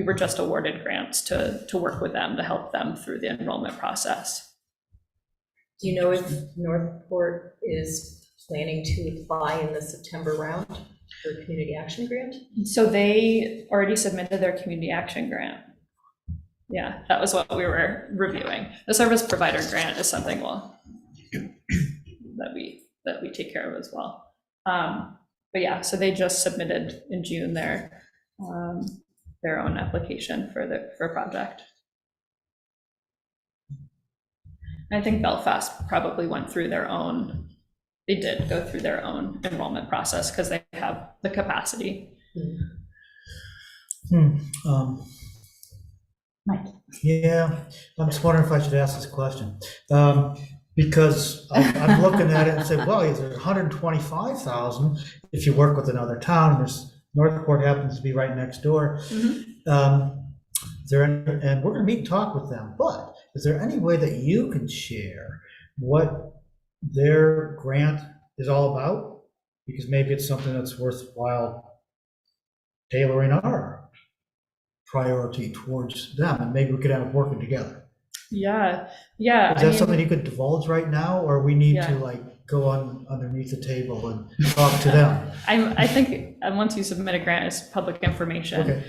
were just awarded grants to work with them to help them through the enrollment process. Do you know if Northport is planning to apply in the September round for a community action grant? So they already submitted their community action grant. Yeah, that was what we were reviewing. The service provider grant is something that we take care of as well. But yeah, so they just submitted in June their own application for a project. I think Belfast probably went through they did go through their own enrollment process because they have the capacity. Mike. Yeah, I'm just wondering if I should ask this question. Because I'm looking at it and say, well, there's 125,000 if you work with another town. Northport happens to be right next door. And we're going to meet and talk with them, but is there any way that you can share what their grant is all about? Because maybe it's something that's worthwhile tailoring our priority towards them, and maybe we could end up working together. Yeah. Is that something you could divulge right now, or we need Yeah. to go underneath the table and talk to them? I think once you submit a grant, it's public information. Okay.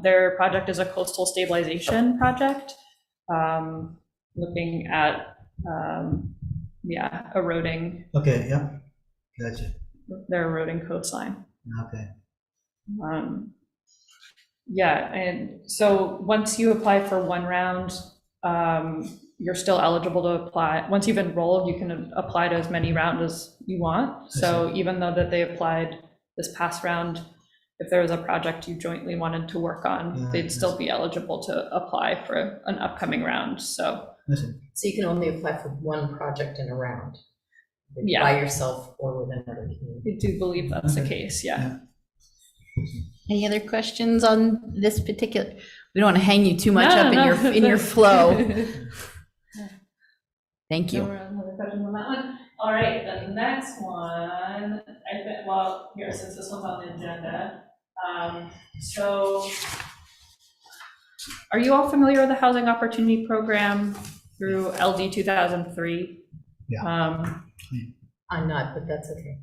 Their project is a coastal stabilization project, looking at eroding. Okay, yeah, gotcha. Their eroding coastline. Okay. And so once you apply for one round, you're still eligible to apply. Once you've enrolled, you can apply to as many rounds as you want. So even though that they applied this past round, if there was a project you jointly wanted to work on, Yeah, they'd still be eligible to apply for an upcoming round. So Listen, So you can only apply for one project in a round? Yeah. By yourself or with another community? I do believe that's the case, yeah. Any other questions on this particular? We don't want to hang you too much No, up no. in your flow. Thank No you. other questions on that one? All right, the next one, well, here, since this one's on the agenda. So are you all familiar with the Housing Opportunity Program through LD 2003? Yeah. I'm not, but that's okay.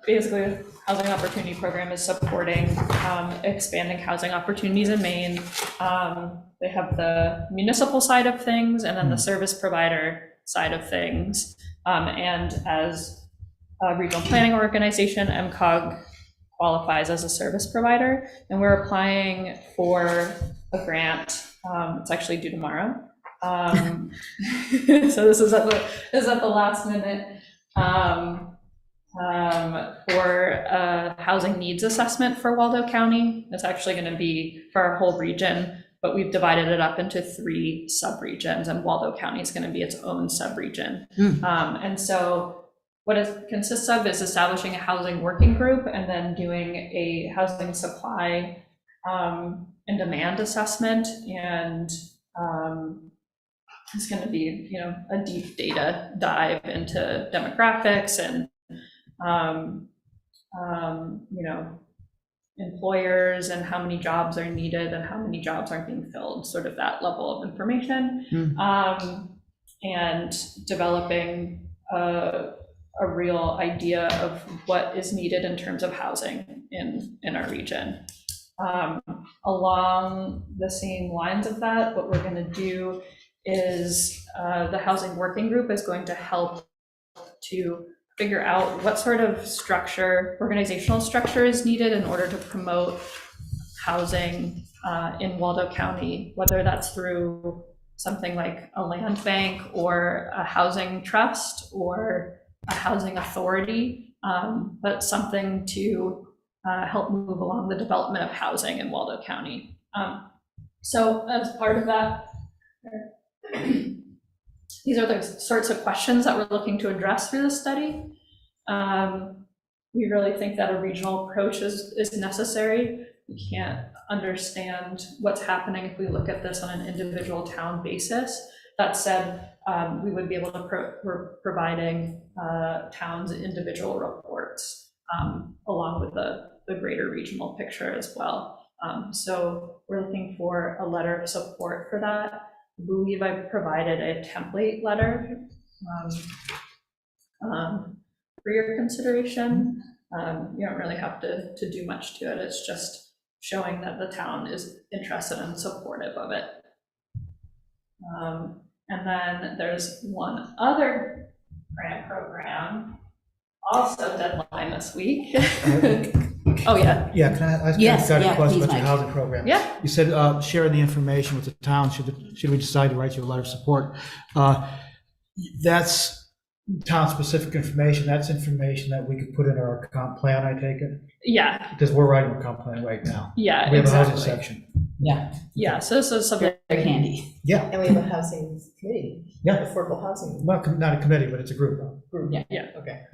Basically, the Housing Opportunity Program is supporting expanding housing opportunities in Maine. They have the municipal side of things and then the service provider side of things. And as a regional planning organization, MCOG qualifies as a service provider, and we're applying for a grant. It's actually due tomorrow. So this is at the last minute. For a housing needs assessment for Waldo County. It's actually going to be for our whole region, but we've divided it up into 3 subregions, and Waldo County is going to be its own subregion. And so what it consists of is establishing a housing working group and then doing a housing supply and demand assessment. And it's going to be, a deep data dive into demographics and employers and how many jobs are needed and how many jobs aren't being filled, sort of that level of information, and developing a real idea of what is needed in terms of housing in our region. Along the same lines of that, what we're going to do is the housing working group is going to help to figure out what sort of organizational structure is needed in order to promote housing in Waldo County, whether that's through something like a land bank or a housing trust or a housing authority, but something to help move along the development of housing in Waldo County. So as part of that, these are the sorts of questions that we're looking to address through this study. We really think that a regional approach is necessary. We can't understand what's happening if we look at this on an individual town basis. That said, we would be able to we're providing towns individual reports along with the greater regional picture as well. So we're looking for a letter of support for that. I believe I provided a template letter for your consideration. You don't really have to do much to it. It's just showing that the town is interested and supportive of it. And then there's one other grant program, also deadline this week. Oh, yeah. Yeah, can I ask Yes, a yeah, question please, about your Mike. housing program? Yeah. You said sharing the information with the town, should we decide to write you a letter of support? That's town-specific information, that's information that we could put in our comp plan, I take it? Yeah, Because we're writing a comp plan right now. yeah, We have a housing exactly. section. Yeah, Yeah, so this is something. very handy. Yeah, And we have a housing committee, yeah, affordable housing not a committee, but it's a group. group. Yeah. Okay.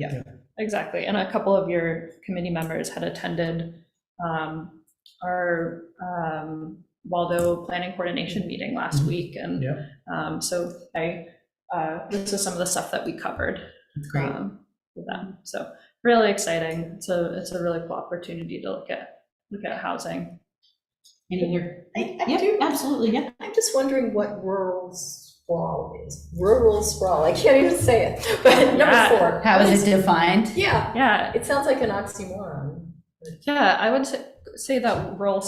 Exactly, and a couple of your committee members had attended our Waldo Planning Coordination meeting last week, and Yeah. so this is some of the stuff that we covered Great. with them. So really exciting. It's a really cool opportunity to look at housing. Any of your, I yeah, do. absolutely, yeah. I'm just wondering what rural sprawl is. Rural sprawl, I can't even say it, but number Yeah. 4. How What is it defined? Yeah, Yeah, it sounds like an oxymoron. yeah, I would say that rural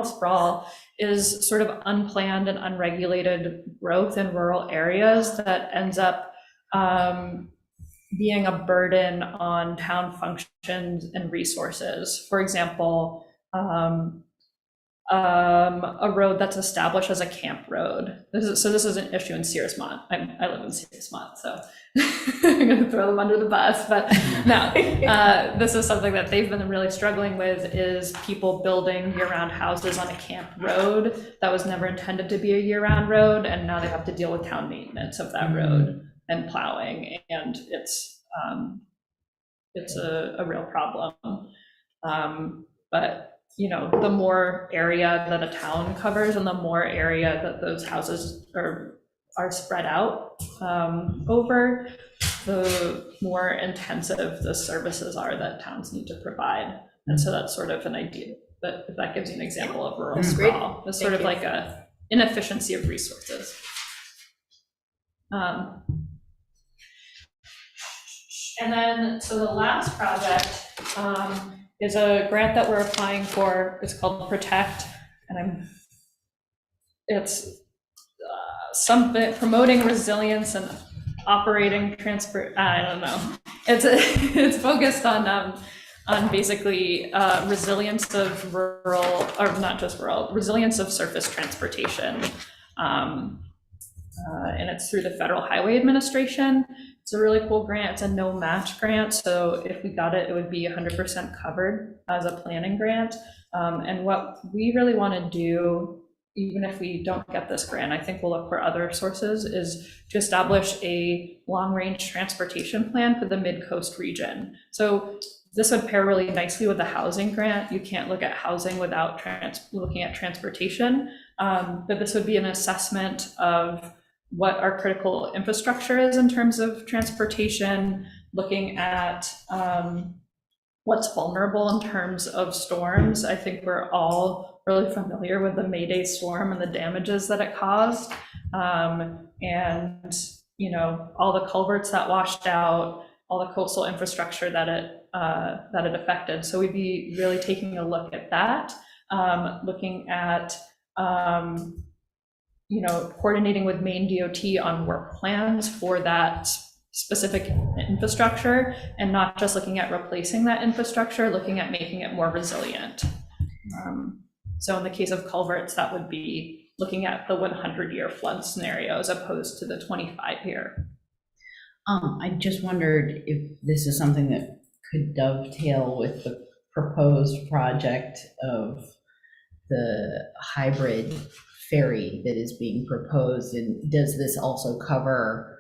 sprawl is sort of unplanned and unregulated growth in rural areas that ends up being a burden on town functions and resources. For example, a road that's established as a camp road. This is an issue in Searsmont. I live in Searsmont, so I'm going to throw them under the bus, but no, this is something that they've been really struggling with, is people building year-round houses on a camp road that was never intended to be a year-round road, and now they have to deal with town maintenance of that road and plowing, and it's a real problem. But you know, the more area that a town covers and the more area that those houses are spread out over, the more intensive the services are that towns need to provide. And so that's sort of an idea, but if that gives you an example of rural sprawl, it's sort of like a inefficiency of resources. And then, so the last project is a grant that we're applying for. It's called Protect, and it's something promoting resilience and operating transport. I don't know. It's focused on basically resilience of rural, or not just rural, resilience of surface transportation, and it's through the Federal Highway Administration. It's a really cool grant. It's a no match grant. So if we got it, it would be 100% covered as a planning grant. And what we really want to do, even if we don't get this grant, I think we'll look for other sources, is to establish a long-range transportation plan for the Mid-Coast region. So this would pair really nicely with the housing grant. You can't look at housing without looking at transportation, but this would be an assessment of what our critical infrastructure is in terms of transportation, looking at what's vulnerable in terms of storms. I think we're all really familiar with the Mayday storm and the damages that it caused. And, you know, all the culverts that washed out, all the coastal infrastructure that it affected. So we'd be really taking a look at that, looking at, you know, coordinating with Maine DOT on work plans for that specific infrastructure, and not just looking at replacing that infrastructure, looking at making it more resilient. So in the case of culverts, that would be looking at the 100-year flood scenario as opposed to the 25-year. I just wondered if this is something that could dovetail with the proposed project of the hybrid ferry that is being proposed, and does this also cover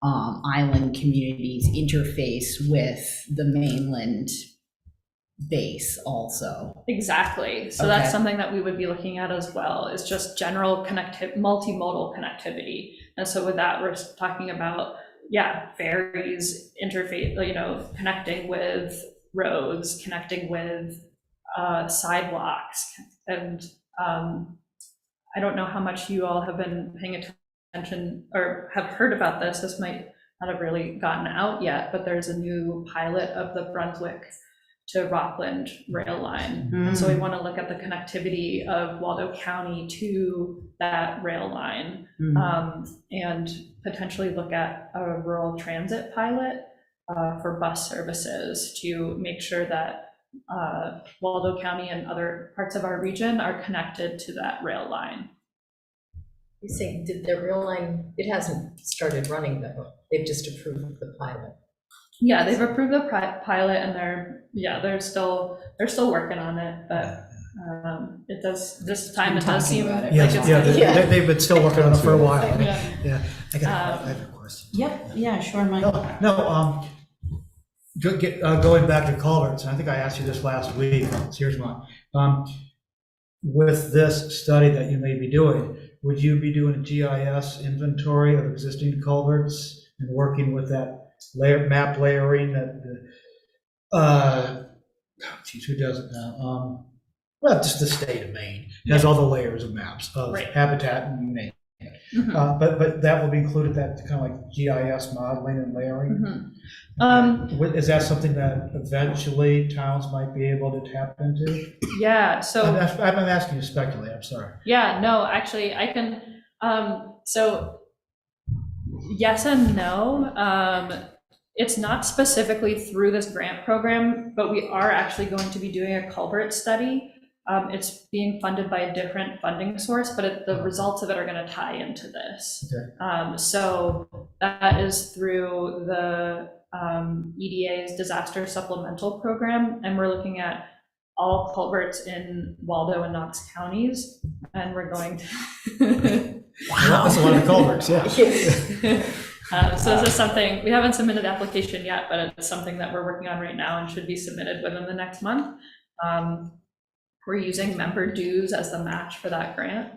island communities' interface with the mainland base also? Exactly. So Okay. that's something that we would be looking at as well, is just general multimodal connectivity. And so with that, we're talking about, ferries interface, you know, connecting with roads, connecting with sidewalks. And I don't know how much you all have been paying attention or have heard about this. This might not have really gotten out yet, but there's a new pilot of the Brunswick to Rockland rail line. And so we want to look at the connectivity of Waldo County to that rail line, and potentially look at a rural transit pilot for bus services to make sure that Waldo County and other parts of our region are connected to that rail line. You say, did the rail line, it hasn't started running though, they've just approved the pilot. Yeah, they've approved the pilot, and they're still working on it, but it does, this time it does seem like Yes, it's. they've been still working on it for a while. Yeah. Yeah, I have a question. Yep, yeah, sure, Mike. Going back to culverts, and I think I asked you this last week, Searsmont. With this study that you may be doing, would you be doing a GIS inventory of existing culverts and working with that map layering that, who does it now? Well, just the state of Maine has all the layers of maps of Right. habitat and Maine. Mhm. But that will be included, that kind of like GIS modeling and layering? Mhm. Is that something that eventually towns might be able to tap into? Yeah, so. I'm asking you to speculate, I'm sorry. Yeah, no, actually, I can, so yes and no. It's not specifically through this grant program, but we are actually going to be doing a culvert study It's being funded by a different funding source, but the results of it are going to tie into this. So that is through the EDA's disaster supplemental program, and we're looking at all culverts in Waldo and Knox counties, and we're going to. That's a lot of culverts, yeah. So this is something, we haven't submitted the application yet, but it's something that we're working on right now and should be submitted within the next month. We're using member dues as the match for that grant.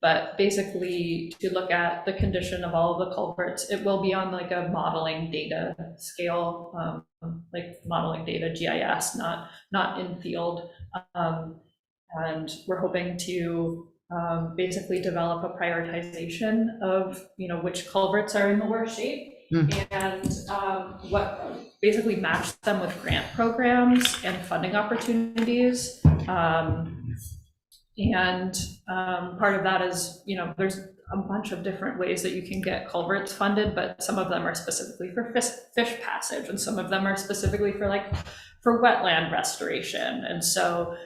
But basically, to look at the condition of all of the culverts, it will be on like a modeling data scale, like modeling data GIS, not in field. And we're hoping to basically develop a prioritization of, which culverts are in the worst shape, and what basically match them with grant programs and funding opportunities. And part of that is, there's a bunch of different ways that you can get culverts funded, but some of them are specifically for fish passage, and some of them are specifically for wetland restoration. And so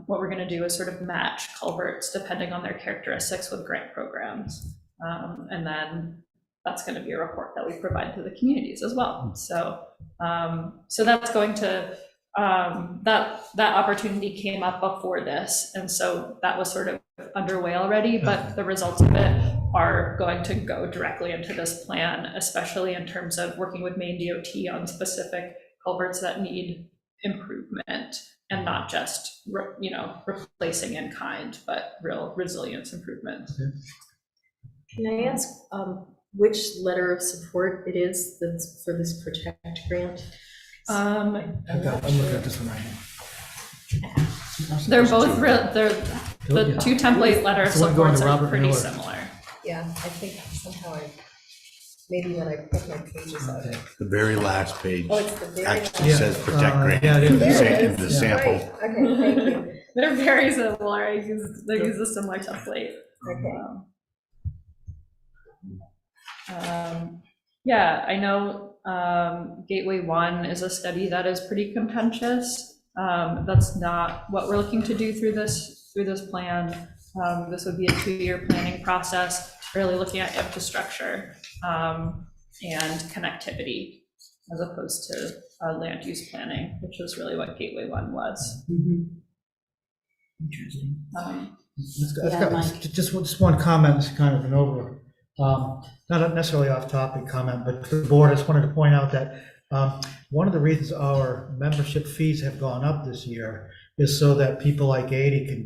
what we're going to do is sort of match culverts depending on their characteristics with grant programs. And then that's going to be a report that we provide to the communities as well. So that's going to, that opportunity came up before this. And so that was sort of underway already, but the results of it are going to go directly into this plan, especially in terms of working with Maine DOT on specific culverts that need improvement, and not just, replacing in kind, but real resilience improvements. Can I ask which letter of support it is for this Protect grant? I'm looking at this one right now. They're both the two template letter of It's the one going to supports are Robert pretty Miller. similar. Yeah, I think somehow maybe when I put my pages out. The very last page Oh, it's the very actually last. says protect grant. Yeah, it is. There it The is. sample. Right. Okay, thank you. They're very similar. I use a similar template. Okay. Yeah, I know Gateway 1 is a study that is pretty contentious. That's not what we're looking to do through this plan. This would be a 2-year planning process, really looking at infrastructure and connectivity, as opposed to land use planning, which is really what Gateway 1 was. Interesting. Just one comment, it's kind of an over, not necessarily off topic comment, but to the board, I just wanted to point out that one of the reasons our membership fees have gone up this year is so that people like 80 can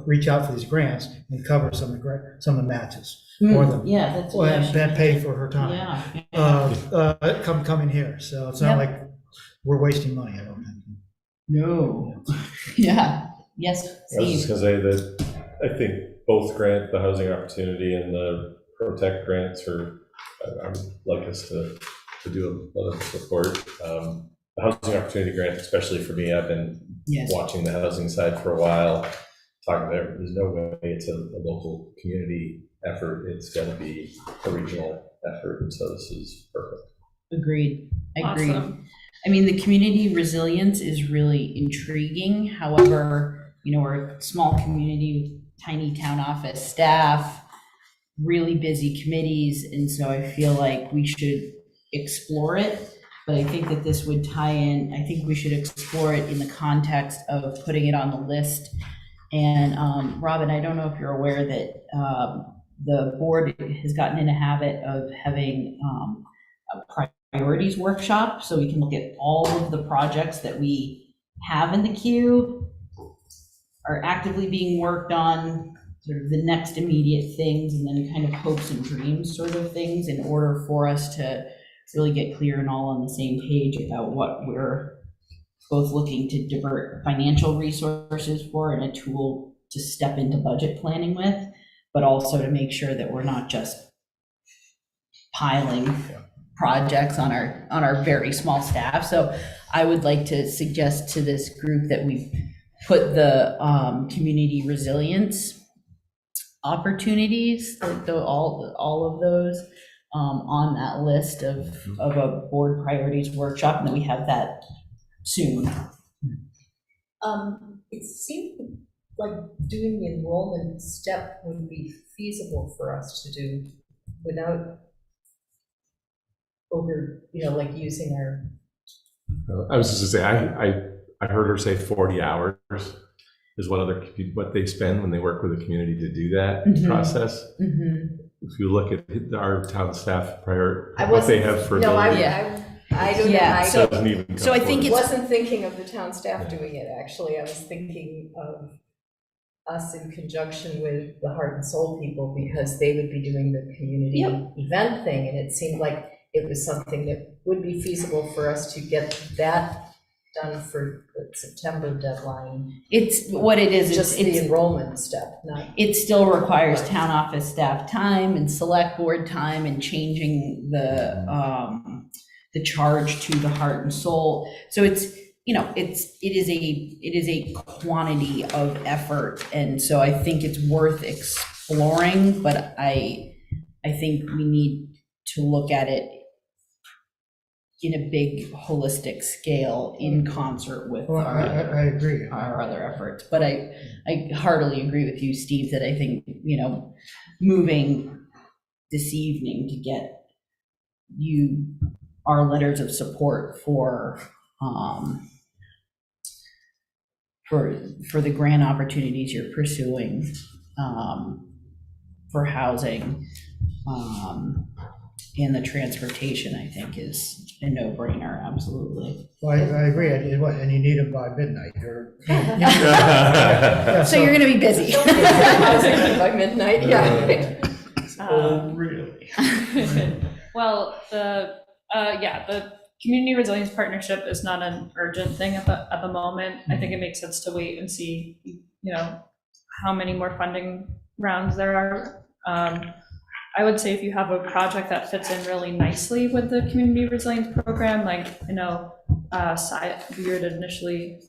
reach out for these grants and cover some of the matches for them. Yeah, that's. And pay for her time. Yeah. Coming here, so it's not like we're wasting money, I don't think. No. Yeah, yes, I was just Steve. gonna say that I think both grant, the housing opportunity and the Protect grants I would like us to do a lot of support. The housing opportunity grant, especially for me, I've been Yes. watching the housing side for a while, talking about there's no way it's a local community effort. It's got to be a regional effort, and so this is perfect. Agreed. Awesome. I mean, the community resilience is really intriguing. However, we're a small community with tiny town office staff, really busy committees, and so I feel like we should explore it. But I think that this would tie in, I think we should explore it in the context of putting it on the list. And Robin, I don't know if you're aware that the board has gotten in a habit of having a priorities workshop, so we can look at all of the projects that we have in the queue, are actively being worked on, sort of the next immediate things, and then kind of hopes and dreams sort of things, in order for us to really get clear and all on the same page about what we're both looking to divert financial resources for and a tool to step into budget planning with, but also to make sure that we're not just piling projects on our very small staff. So I would like to suggest to this group that we put the community resilience opportunities, like all of those, on that list of a board priorities workshop, and then we have that soon. it seemed like doing the enrollment step would be feasible for us to do without like using our. I was just gonna say, I heard her say 40 hours is what they spend when they work with the community to do that Mhm. process. Mhm. If you look at our town staff I what they wasn't- have for No, the, I don't know. Yeah, I doesn't even come so I think close. wasn't thinking of the town staff doing it, actually. I was thinking of us in conjunction with the Heart and Soul people, because they would be doing the community event thing, and it seemed like it was something that would be feasible for us to get that done for the September deadline. It's, what it is, Just the it's, enrollment step, not. it still requires town office staff time and select board time and changing the charge to the Heart and Soul. So it's, it is a quantity of effort. And so I think it's worth exploring, but I think we need to look at it in a big holistic scale in concert with Well, I agree. our other efforts. But I heartily agree with you, Steve, that I think, moving this evening to get you our letters of support for the grant opportunities you're pursuing, for housing, and the transportation, I think, is a no-brainer, absolutely. Well, I agree, and you need them by midnight, or. So you're gonna be busy. By midnight, yeah. Really? Well, the Community Resilience Partnership is not an urgent thing at the moment. I think it makes sense to wait and see, how many more funding rounds there are. I would say if you have a project that fits in really nicely with the Community Resilience Program, like, we were initially,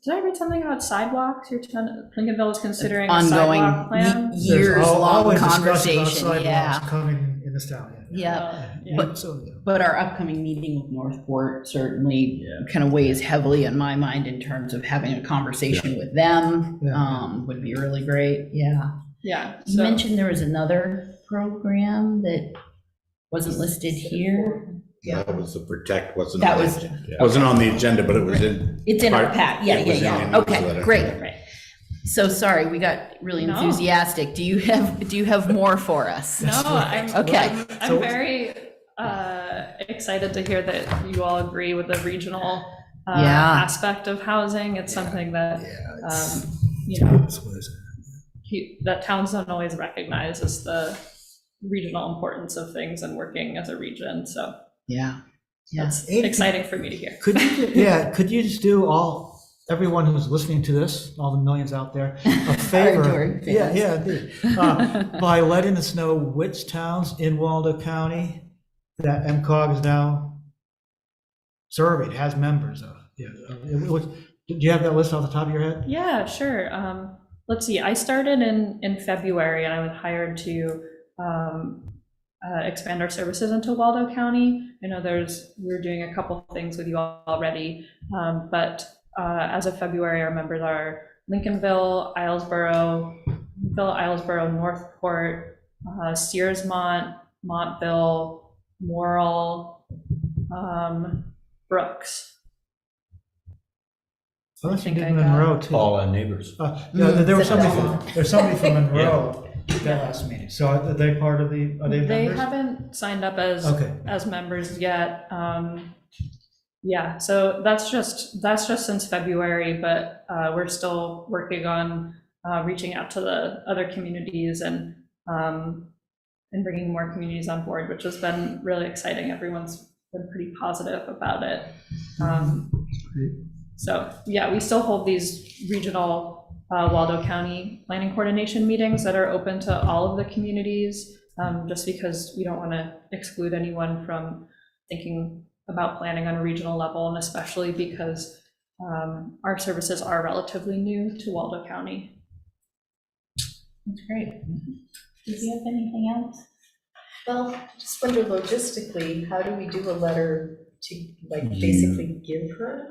did I read something about sidewalks? Lincolnville is considering a Ongoing, sidewalk plan? years-long conversation, yeah. Coming in this town, Yeah. Yeah. But our upcoming meeting with Northport certainly kind of weighs heavily in my mind in terms of having a conversation with them, would be really great, yeah. Yeah. You mentioned there was another program that wasn't listed here. That was the Protect, wasn't That on was- the agenda. Wasn't on the agenda, but it was in. It's in our part- pack, yeah, it was in yeah. the Okay, newsletter. great. Right. So sorry, we got really No. enthusiastic. Do you have more for us? No, Okay. I'm very excited to hear that you all agree with the regional Yeah. aspect of housing. It's something that, that towns don't always recognize as the regional importance of things and working as a region. So Yeah. it's exciting for me to hear. Could you just do everyone who's listening to this, all the millions out there, a favor? adoring fans. Indeed. By letting us know which towns in Waldo County that MCOG is now surveyed, has members of. Do you have that list off the top of your head? Yeah, sure. Let's see, I started in February, and I was hired to expand our services into Waldo County. I know we're doing a couple things with you already, but as of February, our members are Lincolnville, Islesboro, Northport, Searsmont, Montville, Morrill, Brooks. I thought you think did I got- Monroe too. All our neighbors. There's somebody from Monroe at that last meeting. So are they part of the, are they They members? haven't signed up as Okay. members yet. Yeah, so that's just since February, but we're still working on reaching out to the other communities and bringing more communities on board, which has been really exciting. Everyone's been pretty positive about it. So yeah, we still hold these regional Waldo County planning coordination meetings that are open to all of the communities, just because we don't want to exclude anyone from thinking about planning on a regional level, and especially because our services are relatively new to Waldo County. That's great. Do you have anything else? Well, I just wonder logistically, how do we do a letter to, like, basically give her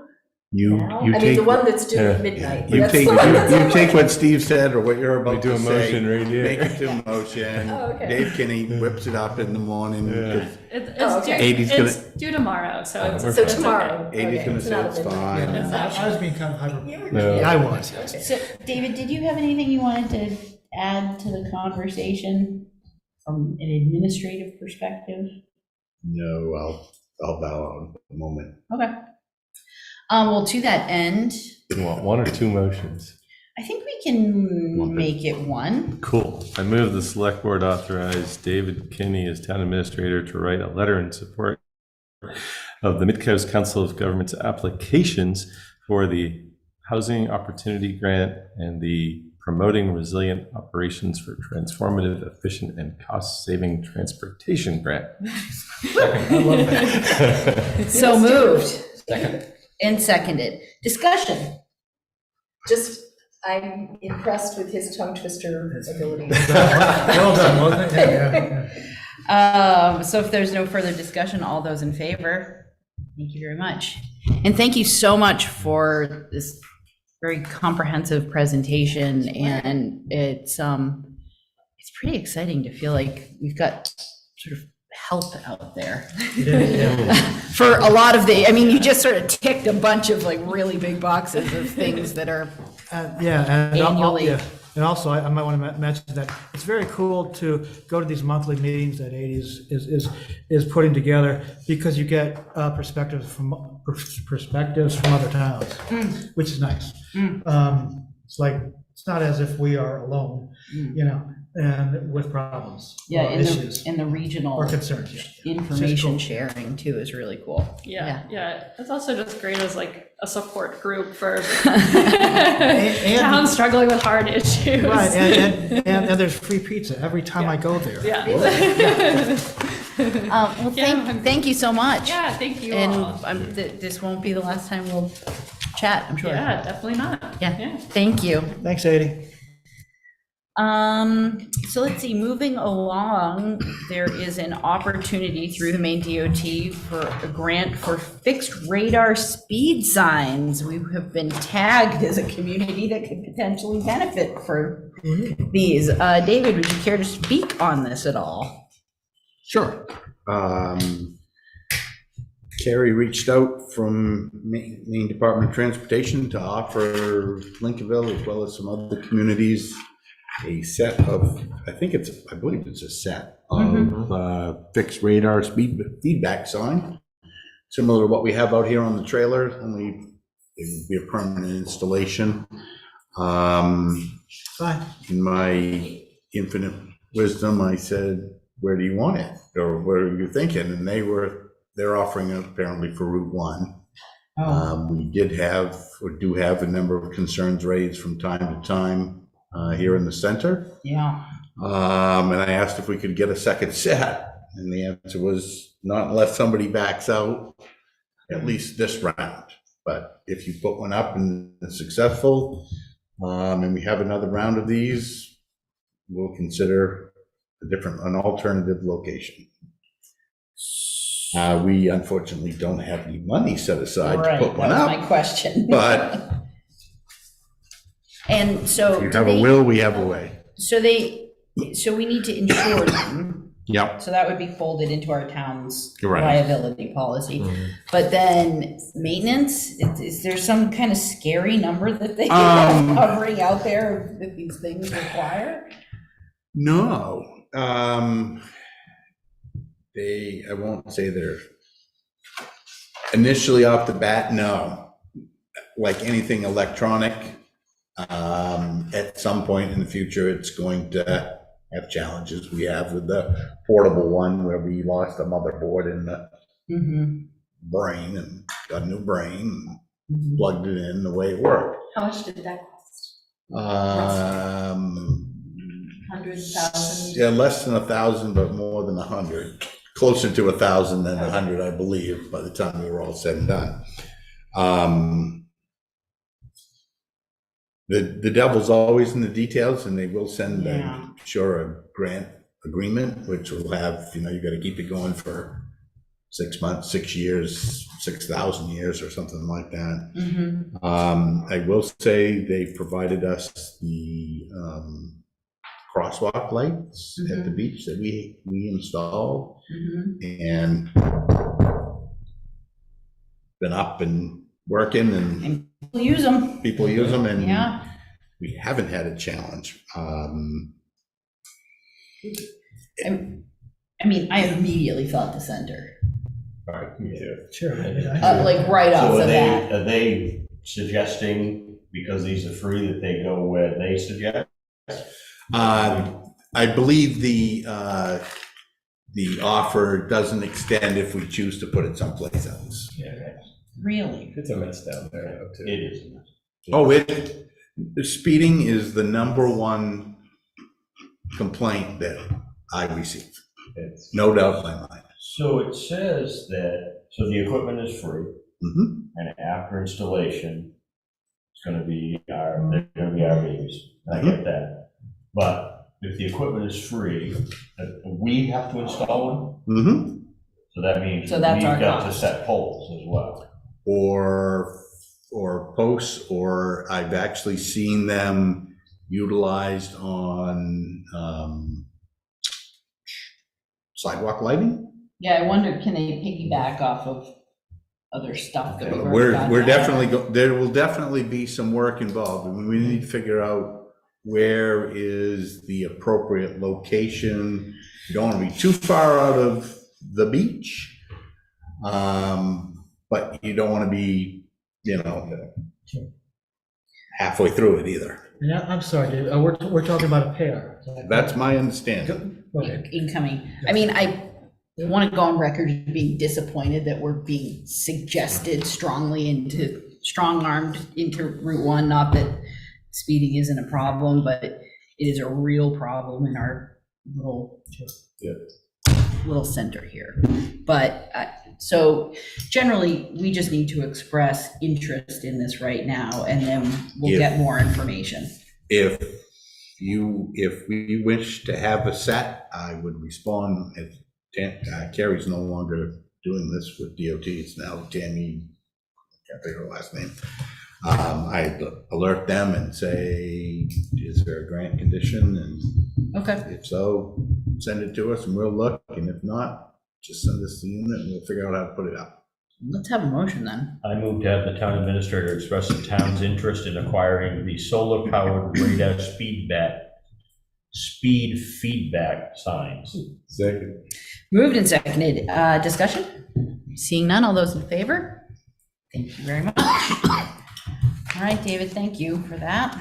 You Now? you I mean, take the one that's due at Yeah. midnight. you That's take the one that's you on take my- what Steve said or what you're We about do to a say, motion right here. make it to a motion. Oh, okay. Dave Kinney whips it up in the morning. Yeah. Oh, okay. Eighty's gonna- It's due tomorrow, so it's. So it's okay. tomorrow. 80's Okay, gonna it's say not it's a midnight. fine. Yeah. I was being kind of hyper. You were- No. Yeah, I was. So, David, did you have anything you wanted to add to the conversation from an administrative perspective? No, I'll bow out at the moment. Okay. Well, to that end, You want one or two motions? I think we can make it one. Cool. I move the select board authorize David Kinney as town administrator to write a letter in support of the Midcoast Council of Governments applications for the Housing Opportunity Grant and the Promoting Resilient Operations for Transformative, Efficient, and Cost-Saving Transportation Grant. So moved Second. and seconded. Discussion. Just, I'm impressed with his tongue twister ability. Well done, wasn't it? Yeah, yeah. So if there's no further discussion, all those in favor, thank you very much. And thank you so much for this very comprehensive presentation. And it's pretty exciting to feel like we've got sort of help out there for a lot of the, I mean, you just sort of ticked a bunch of like really big boxes of things that are Yeah, and Annually. yeah. And also, I might want to mention that it's very cool to go to these monthly meetings that 80s is putting together, because you get perspectives from other towns, which is nice. It's like, it's not as if we are alone, and with problems Yeah, or issues in the regional or concerns. Yeah. information cool. sharing too is really cool. Yeah. It's also just great as like a support group for And- towns struggling with hard issues. Right, and there's free pizza every time I go there. Yeah. Well, thank you so much. Yeah, thank you And all. this won't be the last time we'll chat, I'm sure. Yeah, definitely not. Yeah, thank you. Thanks, Adi. So let's see, moving along, there is an opportunity through the Maine DOT for a grant for fixed radar speed signs. We have been tagged as a community that could potentially benefit for these. David, would you care to speak on this at all? Sure. Carrie reached out from Maine Department of Transportation to offer Lincolnville, as well as some other communities, a set of, I believe it's a set of fixed radar speed feedback sign, similar to what we have out here on the trailer, only it would be a permanent installation. Fine. In my infinite wisdom, I said, where do you want it? Or what are you thinking? And they're offering it apparently for Route 1. We do have a number of concerns raised from time to time here in the center. Yeah. And I asked if we could get a second set, and the answer was not unless somebody backs out, at least this round. But if you put one up and it's successful, and we have another round of these, we'll consider an alternative location. We unfortunately don't have any money set aside to put one Right, that was my up, question. but And so. if you do have a they- will, we have a way. So we need to insure them. Yep. So that would be folded into our town's Correct. liability policy. But then maintenance, is there some kind of scary number that they are hovering out there that these things require? No. I won't say they're initially off the bat, no. Like anything electronic, at some point in the future, it's going to have challenges. We have with the portable one where we lost a motherboard in the brain and got a new brain, and plugged it in the way it worked. How much did that cost? 100,000? Yeah, less than 1,000, but more than 100. Closer to 1,000 than 100, I believe, by the time we were all said and done. The devil's always in the details, and they will send, Yeah. a grant agreement, which will have, you got to keep it going for 6 months, 6 years, 6,000 years or something like that. Mhm. I will say they provided us the crosswalk lights at the beach that we installed, Mhm. and been up and working, and And people use them. people use them, and Yeah. we haven't had a challenge. I mean, I immediately thought the center, All right, me too. Sure. like right off So the bat. are they suggesting, because these are free, that they go where they suggest? I believe the offer doesn't extend if we choose to put it someplace else. Yeah, Really? It's a mess down there, though, too. it is. Oh, speeding is the number 1 complaint that I receive, It's- no doubt in my mind. So it says that, so the equipment is free, Mhm. and after installation, it's gonna be they're gonna be our babies. I get that. But if the equipment is free, we have to install them, Mhm. so that means So we've that's our got to cost. set poles as well. Or posts, or I've actually seen them utilized on sidewalk lighting. Yeah, I wonder, can they piggyback off of other stuff that we've already got We're now? definitely, there will definitely be some work involved. I mean, we need to figure out where is the appropriate location. You don't want to be too far out of the beach, but you don't want to be, halfway through it either. Yeah, I'm sorry, Dave, we're talking about a pair. That's my understanding. Okay. Incoming. I mean, I want to go on record as being disappointed that we're being suggested strong-armed into Route 1, not that speeding isn't a problem, but it is a real problem in our little center here. But, so generally, we just need to express interest in this right now, and then we'll get more information. If we wish to have a set, I would respond. If Carrie's no longer doing this with DOT, it's now Tammy, I can't think of her last name. I alert them and say, is there a grant condition? And Okay. if so, send it to us and we'll look. And if not, just send us the unit and we'll figure out how to put it up. Let's have a motion then. I move to have the town administrator express the town's interest in acquiring the solar-powered radar speed feedback signs. Second. Moved and seconded. Discussion? Seeing none, all those in favor? Thank you very much. All right, David, thank you for that.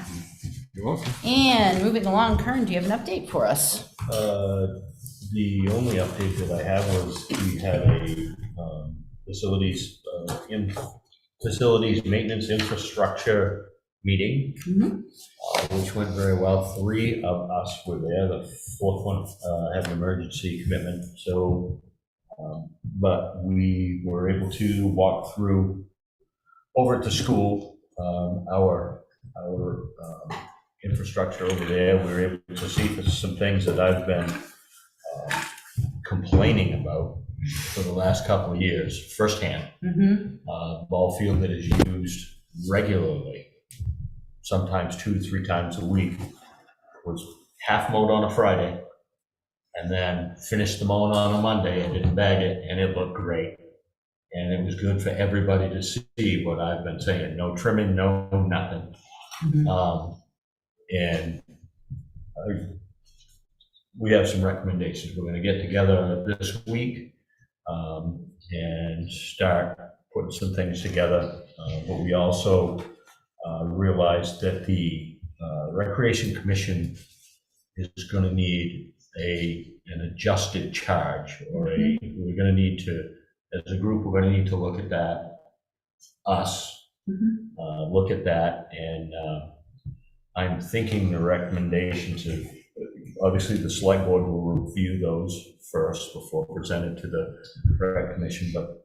You're welcome. And moving along, Kern, do you have an update for us? The only update that I have was we had a facilities maintenance infrastructure meeting, which went very well. 3 of us were there. The 4th one had an emergency commitment. So, but we were able to walk through over at the school, our infrastructure over there. We were able to see some things that I've been complaining about for the last couple of years firsthand. Ball field that is used regularly, sometimes 2-3 times a week, was half mowed on a Friday and then finished the mowing on a Monday and didn't bag it, and it looked great. And it was good for everybody to see what I've been saying, no trimming, no nothing. And we have some recommendations. We're going to get together this week and start putting some things together. But we also realized that the Recreation Commission is going to need an adjusted charge, or we're going to need to, as a group, we're going to need to look at that, look at that, and I'm thinking the recommendations of, obviously the select board will review those first before presented to the Rec Commission, but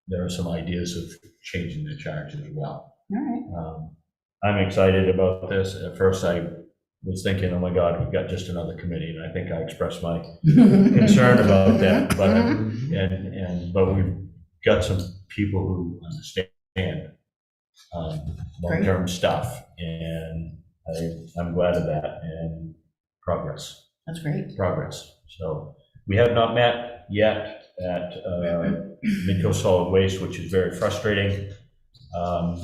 there are some ideas of changing the charge as well. All right. I'm excited about this. At first, I was thinking, oh my God, we've got just another committee, and I think I expressed my concern about that, but we've got some people who understand long-term stuff, and I'm glad of that, and progress. That's great. So we have not met yet at Midco Solid Waste, which is very frustrating.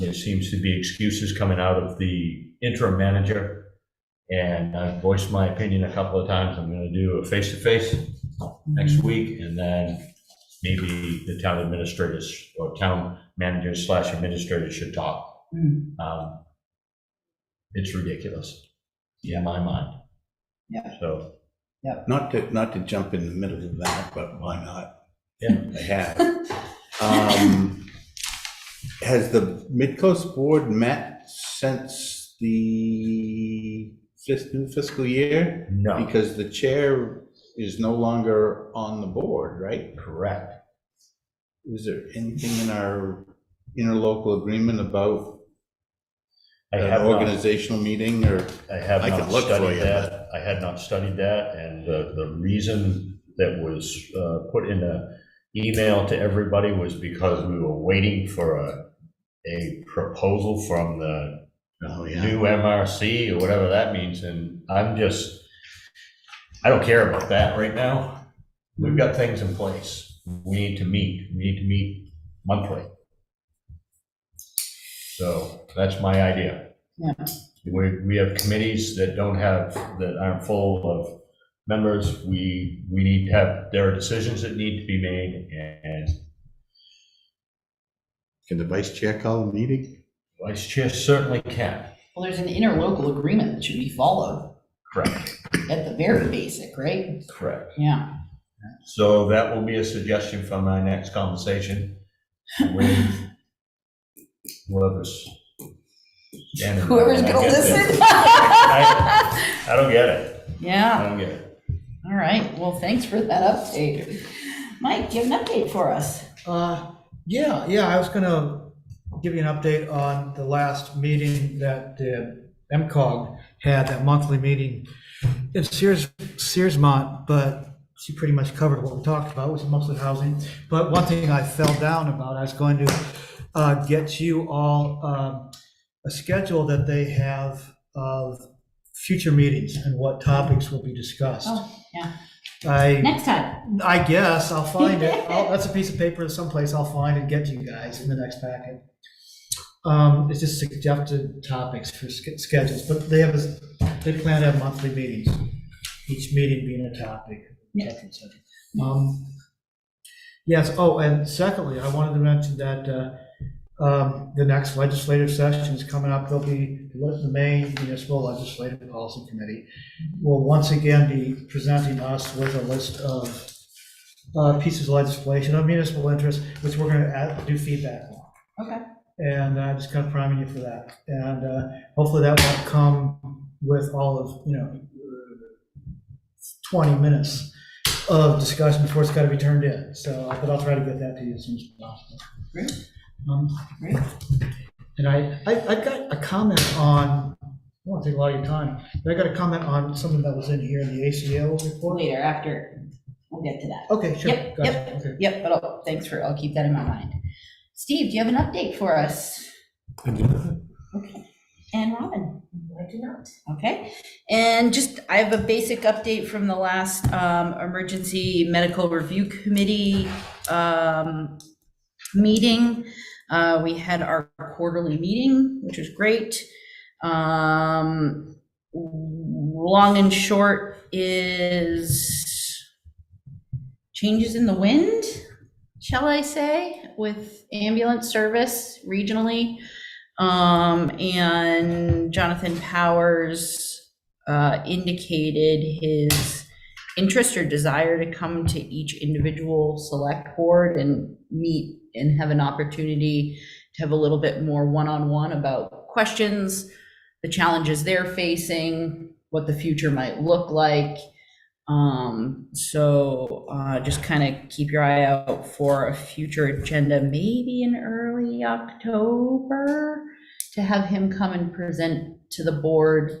There seems to be excuses coming out of the interim manager, and I've voiced my opinion a couple of times. I'm going to do a face-to-face next week, and then maybe the town administrators or town managers / administrators should talk. It's ridiculous in my mind. Yeah. So. Not to jump in the middle of that, but why not? Yeah. I have. Has the Midcoast Board met since the new fiscal year? No. Because the chair is no longer on the board, right? Correct. Is there anything in our interlocal agreement about an organizational meeting, or? I have I not can look for studied you, that. I had not studied that, and the reason that was put in an email to everybody was because we were waiting for a proposal from the new MRC or whatever that means, and I don't care about that right now. We've got things in place. We need to meet monthly. So that's my idea. Yeah. We have committees that aren't full of members. We need to have, there are decisions that need to be made, and Can the vice chair call a meeting? vice chair certainly can. Well, there's an interlocal agreement that should be followed Correct. at the very basic, right? Correct. Yeah. So that will be a suggestion for my next conversation with whoever's standing. Whoever's gonna listen. I don't get it. Yeah. I don't get it. All right. Well, thanks for that update. Mike, do you have an update for us? Yeah, I was gonna give you an update on the last meeting that MCOG had, that monthly meeting in Searsmont, but she pretty much covered what we talked about, which is mostly housing. But one thing I fell down about, I was going to get you all a schedule that they have of future meetings and what topics will be discussed. Oh, yeah. I Next time. guess I'll find it. That's a piece of paper someplace I'll find and get to you guys in the next packet. It's just suggested topics for schedules, but they plan to have monthly meetings, each meeting being a topic, et cetera, et cetera. Yes, oh, and secondly, I wanted to mention that the next legislative session is coming up. There'll be the Maine Municipal Legislative Policy Committee will once again be presenting us with a list of pieces of legislation of municipal interest, which we're going to do feedback on. Okay. And just kind of priming you for that. And hopefully that won't come with all of, 20 minutes of discussion before it's got to be turned in. So, but I'll try to get that to you as soon as possible. Great. Great. And I've got a comment on, I don't want to take a lot of your time, but I got a comment on something that was in here in the ACO report. Later, after, we'll get to that. Okay, sure. Yep, Gotcha. yep, Okay. yep, but I'll keep that in my mind. Steve, do you have an update for us? Okay. And Robin? I do not. Okay. And I have a basic update from the last Emergency Medical Review Committee meeting. We had our quarterly meeting, which was great. Long and short is changes in the wind, shall I say, with ambulance service regionally. And Jonathan Powers indicated his interest or desire to come to each individual select board and meet and have an opportunity to have a little bit more one-on-one about questions, the challenges they're facing, what the future might look like. So just kind of keep your eye out for a future agenda, maybe in early October, to have him come and present to the board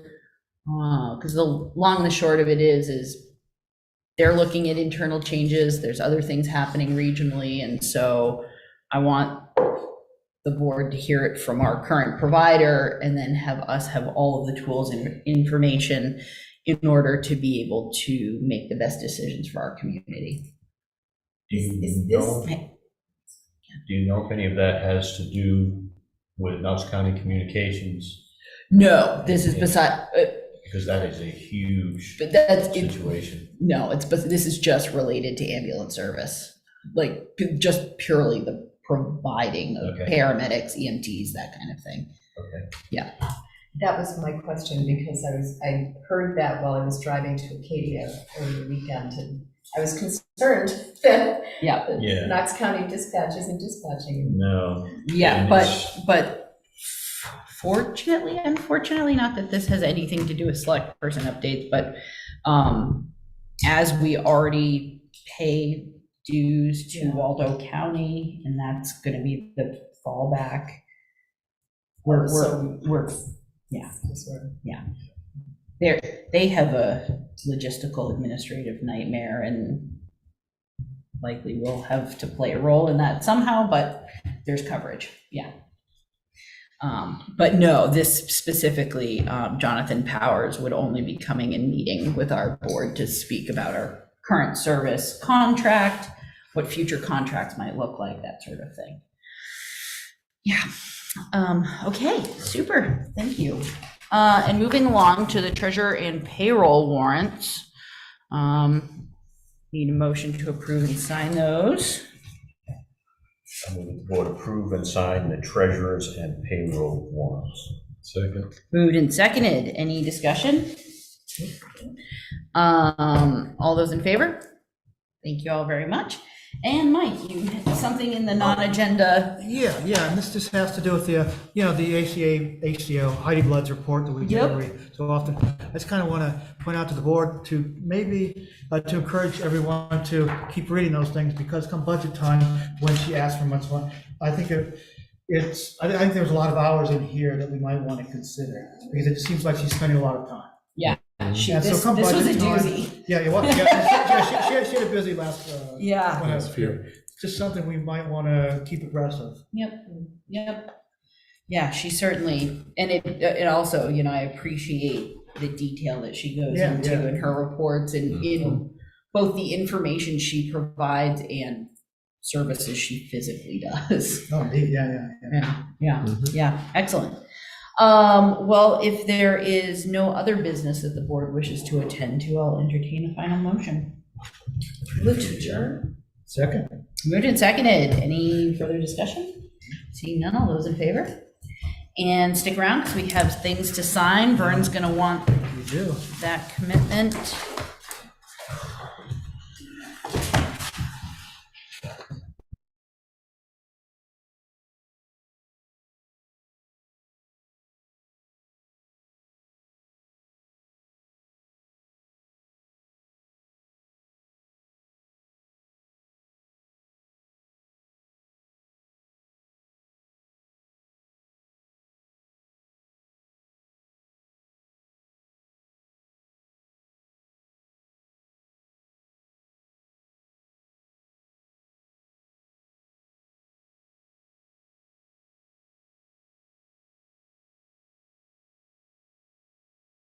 Because the long and the short of it is they're looking at internal changes, there's other things happening regionally, and so I want the board to hear it from our current provider, and then have us have all of the tools and information in order to be able to make the best decisions for our community. Do you know if any of that has to do with Knox County Communications? No, this is beside, Because that is a huge but that's, situation. no, but this is just related to ambulance service, like just purely the providing of Okay. paramedics, EMTs, that kind of thing. Okay. That was my question, because I heard that while I was driving to Acadia over the weekend, and I was concerned that Yeah, Yeah. Knox County dispatch isn't dispatching. No. yeah, And but fortunately, unfortunately, not that this has anything to do with select person updates, but as we already pay dues to Yeah. Waldo County, and that's gonna be the fallback. So- We're they have a logistical administrative nightmare, and likely will have to play a role in that somehow, but there's coverage, yeah. But no, this specifically, Jonathan Powers would only be coming and meeting with our board to speak about our current service contract, what future contracts might look like, that sort of thing. Yeah, okay, super, thank you. And moving along to the treasurer and payroll warrants. Need a motion to approve and sign those. I move the board approve and sign the treasurer's and payroll warrants. Second. Moved and seconded. Any discussion? All those in favor? Thank you all very much. And Mike, you had something in the non-agenda. Yeah, and this just has to do with the ACO Heidi Blood's report that we get Yep. every so often. I just kind of want to point out to the board to maybe to encourage everyone to keep reading those things, because come budget time, when she asks for much money, I think I think there's a lot of hours in here that we might want to consider, because it seems like she's spending a lot of time. She, Yeah, so this come was a budget time- doozy. Yeah, she had a busy last. Yeah. Last year. Just something we might want to keep abreast of. Yep. Yeah, she certainly, and it also, I appreciate the detail that she goes Yeah, into yeah. in her reports, and in both the information she provides and services she physically does. Oh, indeed, yeah. Yeah, excellent. Well, if there is no other business that the board wishes to attend to, I'll entertain a final motion. Move to adjourn. Second. Moved and seconded. Any further discussion? Seeing none, all those in favor? And stick around, because we have things to sign. Vern's gonna want We do. that commitment.